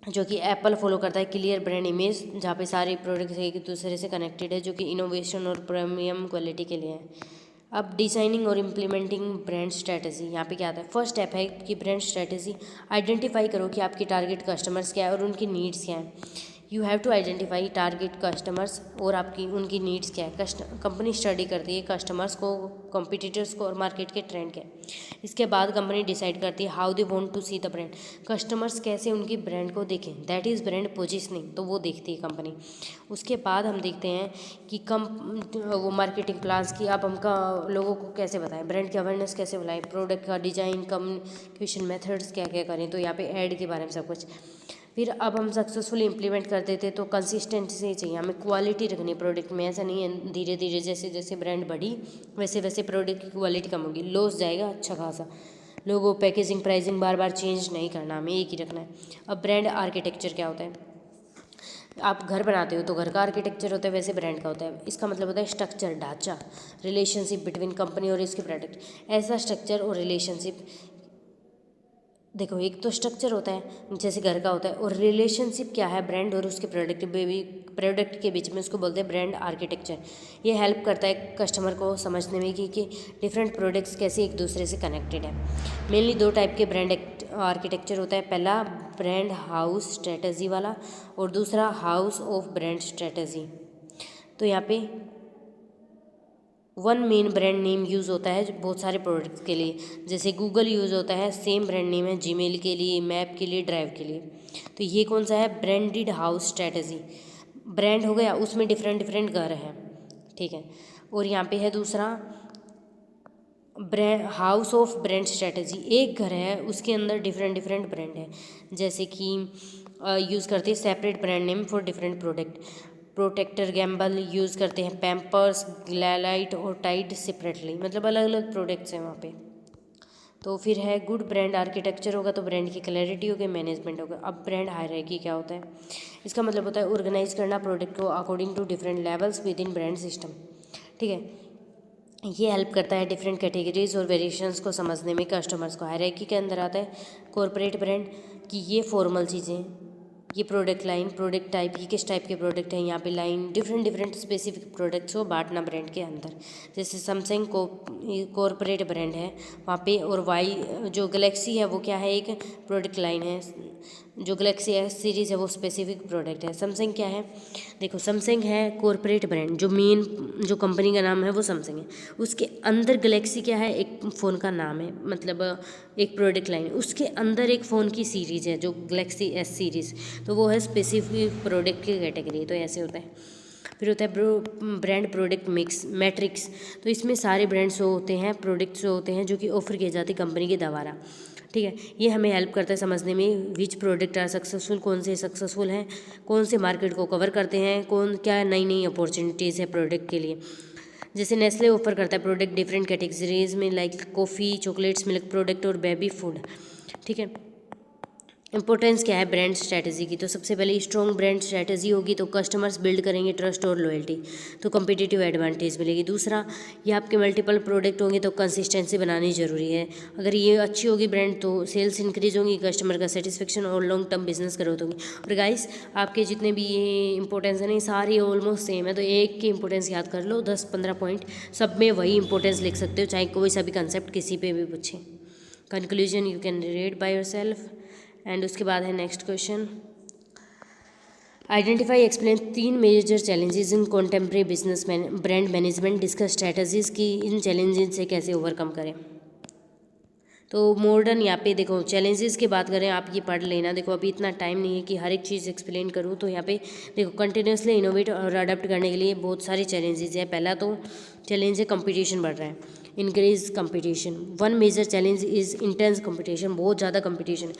जो कि एप्पल फॉलो करता है क्लियर ब्रांड इमेज, जहाँ पे सारे प्रोडक्ट्स एक दूसरे से कनेक्टेड है, जो कि इनोवेशन और प्रीमियम क्वालिटी के लिए है। अब डिज़ाइनिंग और इम्प्लीमेंटिंग ब्रांड स्ट्रेटजी, यहाँ पे क्या आता है, फर्स्ट स्टेप है कि ब्रांड स्ट्रेटजी आइडेंटिफाई करो कि आपकी टारगेट कस्टमर्स क्या है और उनकी नीड्स क्या हैं। You have to identify target customers और आपकी उनकी नीड्स क्या है। कंपनी स्टडी करती है कस्टमर्स को, कॉम्पिटिटर्स को और मार्केट के ट्रेंड क्या है। इसके बाद कंपनी डिसाइड करती है how they want to see the brand, customers कैसे उनकी ब्रांड को देखें, दैट इज़ ब्रांड पोजिशनिंग, तो वो देखती है कंपनी। उसके बाद हम देखते हैं कि वो मार्केटिंग प्लान्स की, आप हमका लोगों को कैसे बताएं, ब्रांड की अवेयरनेस कैसे बनाएं, प्रोडक्ट का डिजाइन, कम्युनिकेशन मेथड्स क्या क्या करें, तो यहाँ पे ऐड के बारे में सब कुछ। फिर अब हम सक्सेसफुली इम्प्लीमेंट कर देते तो कंसिस्टेंसी चाहिए, हमें क्वालिटी रखनी प्रोडक्ट में। ऐसा नहीं है धीरे धीरे जैसे जैसे ब्रांड बढ़ी वैसे वैसे प्रोडक्ट की क्वालिटी कम होगी, लॉस जाएगा अच्छा खासा। लोगो, पैकेजिंग, प्राइसिंग बार बार चेंज नहीं करना, हमें एक ही रखना है। अब ब्रांड आर्किटेक्चर क्या होता है, आप घर बनाते हो तो घर का आर्किटेक्चर होता है, वैसे ब्रांड का होता है। इसका मतलब होता है स्ट्रक्चर, ढांचा, रिलेशनशिप बिटवीन कंपनी और इसके प्रोडक्ट। ऐसा स्ट्रक्चर और रिलेशनशिप, देखो एक तो स्ट्रक्चर होता है जैसे घर का होता है, और रिलेशनशिप क्या है ब्रांड और उसके प्रोडक्ट के बीच में, उसको बोलते हैं ब्रांड आर्किटेक्चर। ये हेल्प करता है कस्टमर को समझने में कि डिफरेंट प्रोडक्ट्स कैसे एक दूसरे से कनेक्टेड है। मेनली दो टाइप के ब्रांड आर्किटेक्चर होता है, पहला ब्रांड हाउस स्ट्रेटजी वाला और दूसरा हाउस ऑफ ब्रांड स्ट्रेटजी। तो यहाँ पे one main brand name use होता है बहुत सारे प्रोडक्ट्स के लिए, जैसे गूगल यूज़ होता है, सेम ब्रांड नेम है जीमेल के लिए, मैप के लिए, ड्राइव के लिए। तो ये कौन सा है, ब्रांडेड हाउस स्ट्रेटजी। ब्रांड हो गया, उसमें डिफरेंट डिफरेंट घर हैं, ठीक है। और यहाँ पे है दूसरा brand house of brand strategy, एक घर है उसके अंदर डिफरेंट डिफरेंट ब्रांड है, जैसे कि यूज़ करते हैं separate brand name for different product. Procter Gamble use करते हैं पैम्पर्स, ग्लैलाइट और टाइड सेपरेटली, मतलब अलग अलग प्रोडक्ट्स हैं वहाँ पे। तो फिर है गुड ब्रांड आर्किटेक्चर होगा तो ब्रांड की क्लैरिटी होगी, मैनेजमेंट होगा। अब ब्रांड हायरार्की क्या होता है, इसका मतलब होता है ऑर्गेनाइज करना प्रोडक्ट को according to different levels within brand system, ठीक है। ये हेल्प करता है डिफरेंट कैटेगरीज और वेरिएशंस को समझने में कस्टमर्स को। हायरार्की के अंदर आता है कॉर्पोरेट ब्रांड की ये फॉर्मल चीज़ें, ये प्रोडक्ट लाइन, प्रोडक्ट टाइप, ये किस टाइप के प्रोडक्ट हैं, यहाँ पे line, different different specific products को बांटना ब्रांड के अंदर। जैसे सैमसंग को कॉर्पोरेट ब्रांड है वहाँ पे, और वाई जो गैलेक्सी है वो क्या है, एक प्रोडक्ट लाइन है। जो गैलेक्सी एस सीरीज़ है वो स्पेसिफिक प्रोडक्ट है। सैमसंग क्या है, देखो सैमसंग है कॉर्पोरेट ब्रांड, जो मेन जो कंपनी का नाम है वो सैमसंग है। उसके अंदर गैलेक्सी क्या है, एक फ़ोन का नाम है, मतलब एक प्रोडक्ट लाइन, उसके अंदर एक फ़ोन की सीरीज़ है जो गैलेक्सी एस सीरीज़, तो वो है स्पेसिफिक प्रोडक्ट की कैटेगरी। तो ऐसे होता है। फिर होता है ब्रांड प्रोडक्ट मिक्स मैट्रिक्स, तो इसमें सारे ब्रांड्स होते हैं, प्रोडक्ट्स होते हैं जो कि ऑफर किए जाते हैं कंपनी के द्वारा, ठीक है। ये हमें हेल्प करता है समझने में विच प्रोडक्ट आर सक्सेसफुल, कौन से सक्सेसफुल हैं, कौन से मार्केट को कवर करते हैं, कौन क्या नई नई अपॉर्चुनिटीज़ है प्रोडक्ट के लिए। जैसे नेस्ले ऑफर करता है प्रोडक्ट डिफरेंट कैटेगरीज में, like coffee, chocolates, milk product और बेबी फूड, ठीक है। इंपॉर्टेंस क्या है ब्रांड स्ट्रैटेजी की, तो सबसे पहले स्ट्रॉन्ग ब्रांड स्ट्रैटेजी होगी तो कस्टमर्स बिल्ड करेंगे ट्रस्ट और लॉयल्टी, तो कम्पिटिटिव एडवांटेज मिलेगी। दूसरा, ये आपके मल्टीपल प्रोडक्ट होंगे तो कंसिस्टेंसी बनानी जरूरी है। अगर ये अच्छी होगी ब्रांड तो सेल्स इंक्रीज होंगी, कस्टमर का सेटिस्फेक्शन और लॉन्ग टर्म बिजनेस ग्रोथ होगी। और गाइस आपके जितने भी ये इंपॉर्टेंस है नहीं, सारी ऑलमोस्ट सेम है, तो एक की इंपॉर्टेंस याद कर लो, 10-15 पॉइंट सब में वही इंपॉर्टेंस लिख सकते हो, चाहे कोई सा भी कंसेप्ट किसी पे भी पूछे। Conclusion you can read by yourself. And उसके बाद है next question, identify explain 3 major challenges in contemporary business brand management, discuss strategies की इन चैलेंजेस से कैसे ओवरकम करें। तो मॉडर्न यहाँ पे देखो चैलेंजेस की बात करें, आप ये पढ़ लेना। देखो अभी इतना टाइम नहीं है कि हर एक चीज़ एक्सप्लेन करूँ, तो यहाँ पे देखो कंटिन्यूसली इनोवेट और अडेप्ट करने के लिए बहुत सारे चैलेंजेस है। पहला तो चैलेंज है कंपटीशन बढ़ रहा है, increase competition. One major challenge is intense competition, बहुत ज़्यादा कंपटीशन।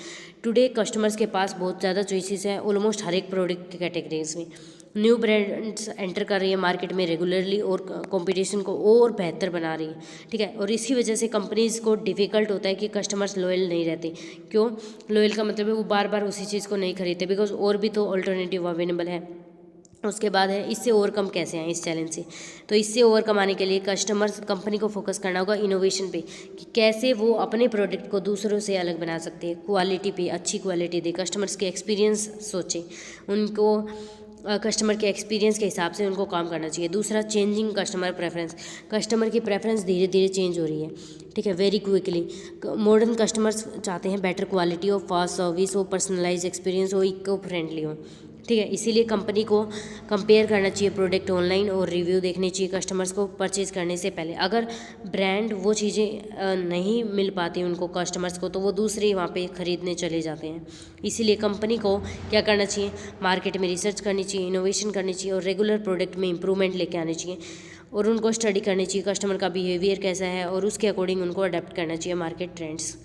टुडे कस्टमर्स के पास बहुत ज़्यादा चॉइसेस है ऑलमोस्ट हर एक प्रोडक्ट की कैटेगरीज में। न्यू ब्रांड्स एंटर कर रही है मार्केट में रेगुलरली और कंपटीशन को और बेहतर बना रही है, ठीक है। और इसकी वजह से कंपनीज़ को डिफ़िकल्ट होता है कि कस्टमर्स लॉयल नहीं रहते। क्यों लॉयल का मतलब है वो बार बार उसी चीज़ को नहीं खरीदते, बिकॉज और भी तो अल्टरनेटिव अवेलेबल है। उसके बाद है इससे ओवरकम कैसे आए इस चैलेंज से। तो इससे ओवरकम आने के लिए कस्टमर्स कंपनी को फोकस करना होगा इनोवेशन पे, कि कैसे वो अपने प्रोडक्ट को दूसरों से अलग बना सकते हैं। क्वालिटी पे अच्छी क्वालिटी दे, कस्टमर्स के एक्सपीरियंस सोचें, उनको कस्टमर के एक्सपीरियंस के हिसाब से उनको काम करना चाहिए। दूसरा चेंजिंग कस्टमर प्रेफरेंस, कस्टमर की प्रेफरेंस धीरे धीरे चेंज हो रही है, ठीक है, वेरी क्विकली। मॉडर्न कस्टमर्स चाहते हैं बेटर क्वालिटी हो, फास्ट सर्विस हो, पर्सनलाइज एक्सपीरियंस हो, इको फ्रेंडली हो, ठीक है। इसीलिए कंपनी को कंपेयर करना चाहिए प्रोडक्ट ऑनलाइन और रिव्यू देखने चाहिए कस्टमर्स को परचेज़ करने से पहले। अगर ब्रांड वो चीज़ें नहीं मिल पाती उनको कस्टमर्स को, तो वो दूसरे वहाँ पे खरीदने चले जाते हैं। इसीलिए कंपनी को क्या करना चाहिए, मार्केट में रिसर्च करनी चाहिए, इनोवेशन करनी चाहिए और रेगुलर प्रोडक्ट में इंप्रूवमेंट लेके आने चाहिए और उनको स्टडी करनी चाहिए कस्टमर का बिहेवियर कैसा है और उसके अकॉर्डिंग उनको अडेप्ट करना चाहिए मार्केट ट्रेंड्स।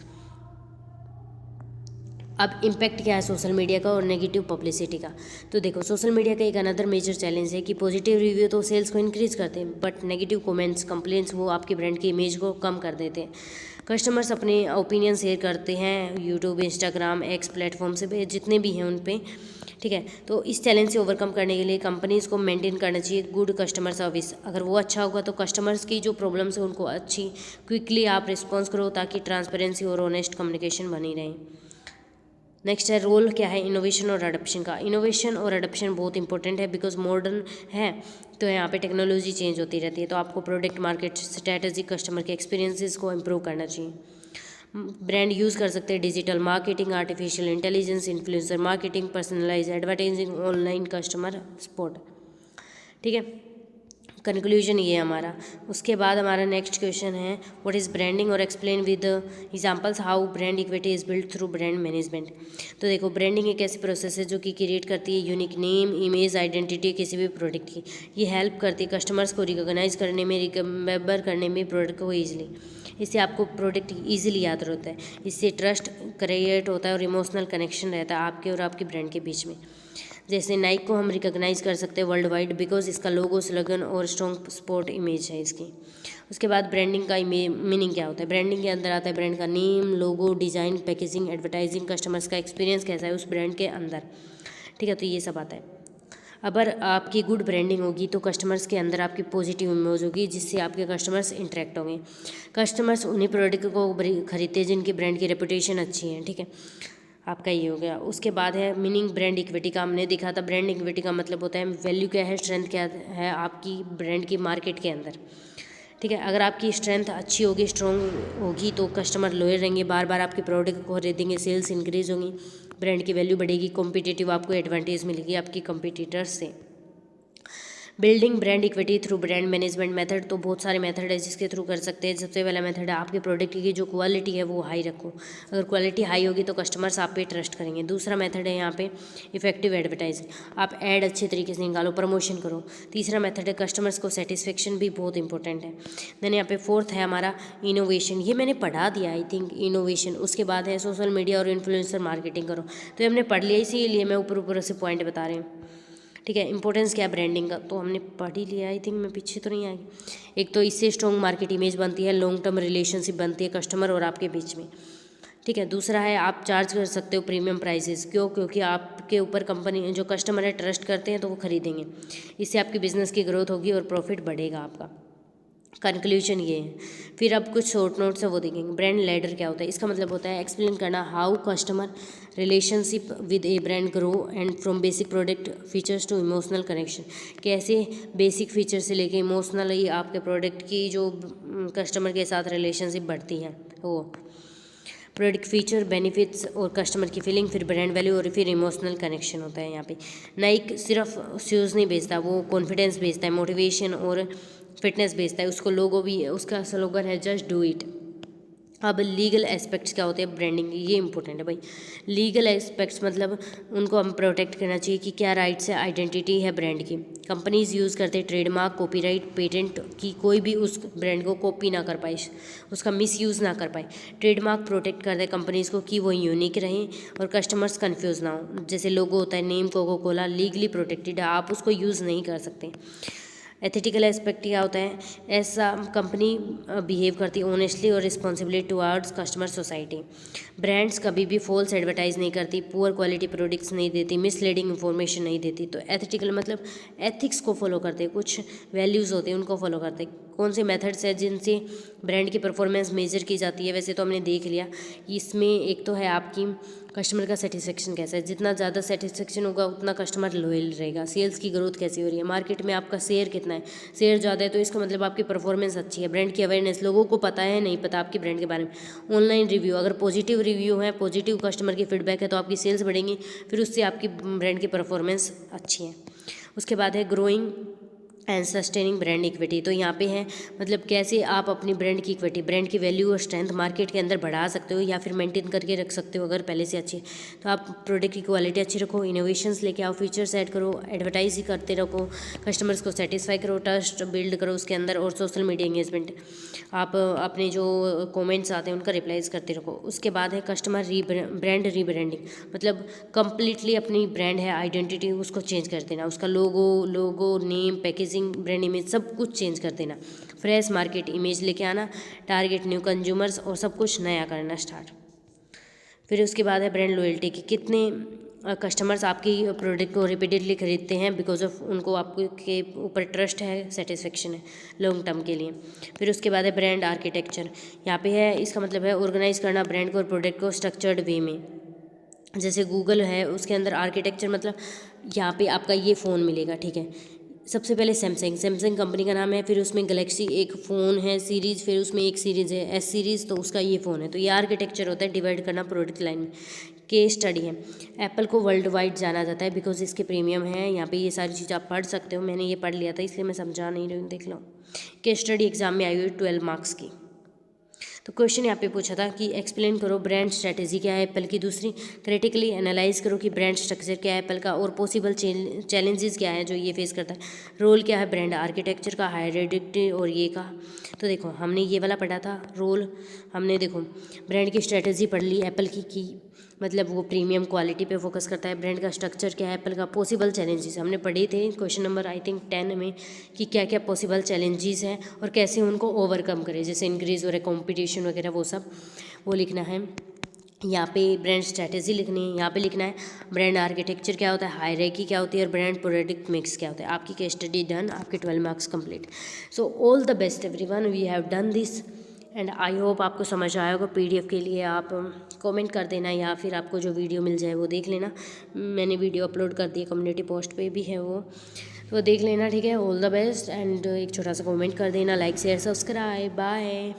अब इम्पैक्ट क्या है सोशल मीडिया का और नेगेटिव पब्लिसिटी का। तो देखो सोशल मीडिया का एक अनदर मेजर चैलेंज है कि पॉजिटिव रिव्यू तो सेल्स को इंक्रीज करते हैं, बट नेगेटिव कमेंट्स कंप्लेंट्स वो आपके ब्रांड की इमेज को कम कर देते हैं। कस्टमर्स अपने ओपिनियन शेयर करते हैं यूट्यूब, इंस्टाग्राम, एक्स प्लेटफॉर्म से जितने भी हैं उन पे, ठीक है। तो इस चैलेंज से ओवरकम करने के लिए कंपनीज़ को मेंटेन करना चाहिए गुड कस्टमर सर्विस। अगर वो अच्छा होगा तो कस्टमर्स की जो प्रॉब्लम्स है उनको अच्छी क्विकली आप रिस्पॉन्स करो, ताकि ट्रांसपेरेंसी और ऑनेस्ट कम्युनिकेशन बनी रहे। नेक्स्ट है रोल क्या है इनोवेशन और अडप्शन का। इनोवेशन और अडप्शन बहुत इंपॉर्टेंट है, बिकॉज मॉडर्न है तो यहाँ पे टेक्नोलॉजी चेंज होती रहती है, तो आपको प्रोडक्ट मार्केट स्ट्रैटेजी कस्टमर के एक्सपीरियंसेस को इम्प्रूव करना चाहिए। ब्रांड यूज़ कर सकते हैं digital marketing, artificial intelligence, influencer marketing, personalise advertising, online customer support, ठीक है। कंक्लूजन ये है हमारा। उसके बाद हमारा नेक्स्ट क्वेश्चन है व्हाट इज़ ब्रांडिंग और explain with examples how brand equity is build through brand management. तो देखो ब्रांडिंग एक ऐसी प्रोसेस है जो कि क्रिएट करती है यूनिक नेम, इमेज, आइडेंटिटी किसी भी प्रोडक्ट की। ये हेल्प करती है कस्टमर्स को रिकॉग्नाइज करने में, रिमेंबर करने में प्रोडक्ट को ईजिली। इससे आपको प्रोडक्ट ईजिली याद रहता है, इससे ट्रस्ट क्रिएट होता है और इमोशनल कनेक्शन रहता है आपके और आपके ब्रांड के बीच में। जैसे नाइक को हम रिकॉग्नाइज कर सकते हैं वर्ल्ड वाइड, बिकॉज इसका लोगो, स्लोगन और स्ट्रॉन्ग स्पोर्ट इमेज है इसकी। उसके बाद ब्रांडिंग का मीनिंग क्या होता है। ब्रांडिंग के अंदर आता है ब्रांड का नेम, लोगो, डिज़ाइन, पैकेजिंग, एडवर्टाइजिंग, कस्टमर्स का एक्सपीरियंस कैसा है उस ब्रांड के अंदर, ठीक है। तो ये सब आता है। अगर आपकी गुड ब्रांडिंग होगी तो कस्टमर्स के अंदर आपकी पॉजिटिव इमेज होगी, जिससे आपके कस्टमर्स इंटरेक्ट होंगे। कस्टमर्स उन्हीं प्रोडक्ट को खरीदते हैं जिनकी ब्रांड की रेपुटेशन अच्छी है, ठीक है। आपका ये हो गया। उसके बाद है मीनिंग ब्रांड इक्विटी का, हमने देखा था ब्रांड इक्विटी का मतलब होता है वैल्यू क्या है, स्ट्रेंथ क्या है आपकी ब्रांड की मार्केट के अंदर, ठीक है। अगर आपकी स्ट्रेंथ अच्छी होगी, स्ट्रॉन्ग होगी, तो कस्टमर लॉयल रहेंगे, बार बार आपके प्रोडक्ट को खरीदेंगे, सेल्स इंक्रीज होंगी, ब्रांड की वैल्यू बढ़ेगी, कॉम्पिटिटिव आपको एडवांटेज मिलेगी आपकी कंपटीटर्स से। Building brand equity through brand management method, तो बहुत सारे मेथड है जिसके थ्रू कर सकते हैं। सबसे पहला मेथड है आपके प्रोडक्ट की जो क्वालिटी है वो हाई रखो। अगर क्वालिटी हाई होगी तो कस्टमर्स आप पे ट्रस्ट करेंगे। दूसरा मेथड है यहाँ पे इफेक्टिव एडवर्टाइजिंग, आप ऐड अच्छे तरीके से निकालो, प्रमोशन करो। तीसरा मेथड है कस्टमर्स को सेटिस्फेक्शन भी बहुत इंपॉर्टेंट है। देन यहाँ पे फोर्थ है हमारा इनोवेशन, ये मैंने पढ़ा दिया आई थिंक इनोवेशन। उसके बाद है सोशल मीडिया और इन्फ्लुएंसर मार्केटिंग करो, तो ये हमने पढ़ लिया, इसीलिए मैं ऊपर ऊपर से पॉइंट बता रही हूँ, ठीक है। इंपॉर्टेंस क्या है ब्रांडिंग का तो हमने पढ़ ही लिया आई थिंक, मैं पीछे तो नहीं आई। एक तो इससे स्ट्रॉन्ग मार्केट इमेज बनती है, लॉन्ग टर्म रिलेशनशिप बनती है कस्टमर और आपके बीच में, ठीक है। दूसरा है आप चार्ज कर सकते हो प्रीमियम प्राइसेस, क्यों, क्योंकि आपके ऊपर कंपनी जो कस्टमर है ट्रस्ट करते हैं तो वो खरीदेंगे, इससे आपकी बिजनेस की ग्रोथ होगी और प्रॉफिट बढ़ेगा आपका। कंक्लूजन ये है। फिर अब कुछ शॉर्ट नोट्स है वो देखेंगे। ब्रांड लैडर क्या होता है, इसका मतलब होता है एक्सप्लेन करना how customer relationship with a brand grow and from basic product features to emotional connection, कैसे बेसिक फीचर से लेके इमोशनली आपके प्रोडक्ट की जो कस्टमर के साथ रिलेशनशिप बढ़ती है वो। प्रोडक्ट फीचर, बेनिफिट्स और कस्टमर की फीलिंग, फिर ब्रांड वैल्यू और फिर इमोशनल कनेक्शन होता है यहाँ पे। नाइक सिर्फ शूज़ नहीं बेचता, वो कॉन्फिडेंस बेचता है, मोटिवेशन और फिटनेस बेचता है। उसको लोगो भी, उसका स्लोगन है जस्ट डू इट। अब लीगल एस्पेक्ट्स क्या होते हैं ब्रांडिंग के, ये इंपॉर्टेंट है भाई। लीगल एस्पेक्ट्स मतलब उनको हम प्रोटेक्ट करना चाहिए कि क्या राइट्स है, आइडेंटिटी है ब्रांड की। कंपनीज यूज़ करते हैं ट्रेडमार्क, कॉपीराइट, पेटेंट की कोई भी उस ब्रांड को कॉपी ना कर पाए, उसका मिसयूज़ ना कर पाए। ट्रेडमार्क प्रोटेक्ट करते हैं कंपनीज़ को कि वो यूनिक रहें और कस्टमर्स कन्फ्यूज़ ना हो। जैसे लोगो होता है name Coca Cola, legally protected है, आप उसको यूज़ नहीं कर सकते। एथिकल एस्पेक्ट क्या होता है, ऐसा कंपनी बिहेव करती है ऑनेस्टली और responsibly towards customer society. Brands कभी भी फॉल्स एडवर्टाइज नहीं करती, पुअर क्वालिटी प्रोडक्ट्स नहीं देती, मिसलीडिंग इंफॉर्मेशन नहीं देती। तो एथिकल मतलब एथिक्स को फॉलो करते हैं, कुछ वैल्यूज़ होते हैं उनको फॉलो करते हैं। कौन से मेथड्स हैं जिनसे ब्रांड की परफॉर्मेंस मेजर की जाती है, वैसे तो हमने देख लिया। इसमें एक तो है आपकी कस्टमर का सेटिस्फेक्शन कैसा है, जितना ज़्यादा सेटिस्फेक्शन होगा उतना कस्टमर लॉयल रहेगा। सेल्स की ग्रोथ कैसी हो रही है, मार्केट में आपका शेयर कितना है, शेयर ज़्यादा है तो इसका मतलब आपकी परफॉर्मेंस अच्छी है। ब्रांड की अवेयरनेस, लोगों को पता है नहीं पता आपकी ब्रांड के बारे में। ऑनलाइन रिव्यू, अगर पॉजिटिव रिव्यू है, पॉजिटिव कस्टमर की फीडबैक है तो आपकी सेल्स बढ़ेंगी, फिर उससे आपकी ब्रांड की परफॉर्मेंस अच्छी है। उसके बाद है growing and sustaining brand equity. तो यहाँ पे है मतलब कैसे आप अपनी ब्रांड की इक्विटी, ब्रांड की वैल्यू और स्ट्रेंथ मार्केट के अंदर बढ़ा सकते हो या फिर मेंटेन करके रख सकते हो। अगर पहले से अच्छी है तो आप प्रोडक्ट की क्वालिटी अच्छी रखो, इनोवेशंस लेके आओ, फीचर्स ऐड करो, एडवर्टाइज ही करते रखो, कस्टमर्स को सेटिस्फाई करो, ट्रस्ट बिल्ड करो उसके अंदर, और सोशल मीडिया एंगेजमेंट, आप अपने जो कमेंट्स आते हैं उनका रिप्लाईज करते रखो। उसके बाद है कस्टमर ब्रांड रीब्रांडिंग, मतलब कंप्लीटली अपनी ब्रांड है आइडेंटिटी उसको चेंज कर देना, उसका लोगो नेम, पैकेजिंग, ब्रांड इमेज सब कुछ चेंज कर देना। फ्रेश मार्केट इमेज लेके आना, टारगेट न्यू कंज्यूमर्स और सब कुछ नया करना स्टार्ट। फिर उसके बाद है ब्रांड लॉयल्टी की, कितने कस्टमर्स आपकी प्रोडक्ट को रिपीटेडली खरीदते हैं बिकॉज ऑफ उनको आपके ऊपर ट्रस्ट है, सेटिस्फेक्शन है लॉन्ग टर्म के लिए। फिर उसके बाद है ब्रांड आर्किटेक्चर, यहाँ पे है इसका मतलब है ऑर्गेनाइज करना ब्रांड को और प्रोडक्ट को स्ट्रक्चर्ड वे में। जैसे गूगल है उसके अंदर आर्किटेक्चर मतलब यहाँ पे आपका ये फ़ोन मिलेगा, ठीक है। सबसे पहले सैमसंग कंपनी का नाम है, फिर उसमें गैलेक्सी एक फ़ोन है सीरीज़, फिर उसमें एक सीरीज़ है एस सीरीज़, तो उसका ये फ़ोन है। तो ये आर्किटेक्चर होता है डिवाइड करना प्रोडक्ट लाइन में। केस स्टडी है, एप्पल को वर्ल्ड वाइड जाना जाता है बिकॉज इसके प्रीमियम है। यहाँ पे ये सारी चीज़ आप पढ़ सकते हो, मैंने ये पढ़ लिया था इसलिए मैं समझा नहीं रही हूँ, देख लो। केस स्टडी एग्जाम में आई हुई 12 मार्क्स की। तो क्वेश्चन यहाँ पे पूछा था कि एक्सप्लेन करो ब्रांड स्ट्रेटेजी क्या है एप्पल की। दूसरी, क्रिटिकली एनालाइज करो कि ब्रांड स्ट्रक्चर क्या है एप्पल का और पॉसिबल चैलेंजेस क्या है जो ये फेस करता है। रोल क्या है ब्रांड आर्किटेक्चर का, हायरार्की और ये का। तो देखो हमने ये वाला पढ़ा था रोल, हमने देखो ब्रांड की स्ट्रेटेजी पढ़ ली एप्पल की मतलब वो प्रीमियम क्वालिटी पे फोकस करता है। ब्रांड का स्ट्रक्चर क्या है एप्पल का, पॉसिबल चैलेंजेस हमने पढ़े थे क्वेश्चन नंबर आई थिंक 10 में कि क्या क्या पॉसिबल चैलेंजेस हैं और कैसे उनको ओवरकम करें, जैसे इंक्रीज हो रहा है कॉम्पिटिशन वगैरह, वो सब वो लिखना है। यहाँ पे ब्रांड स्ट्रेटेजी लिखनी है, यहाँ पे लिखना है ब्रांड आर्किटेक्चर क्या होता है, हायरार्की क्या होती है और ब्रांड प्रोडक्ट मिक्स क्या होता है। आपकी केस स्टडी डन, आपके 12 marks complete. So all the best everyone, we have done this and I hope आपको समझ आया होगा। पीडीएफ के लिए आप कमेंट कर देना या फिर आपको जो वीडियो मिल जाए वो देख लेना। मैंने वीडियो अपलोड कर दी, कम्युनिटी पोस्ट पे भी है वो, तो देख लेना, ठीक है। ऑल द बेस्ट एंड एक छोटा सा कमेंट कर देना, लाइक शेयर सब्सक्राइब, बाय।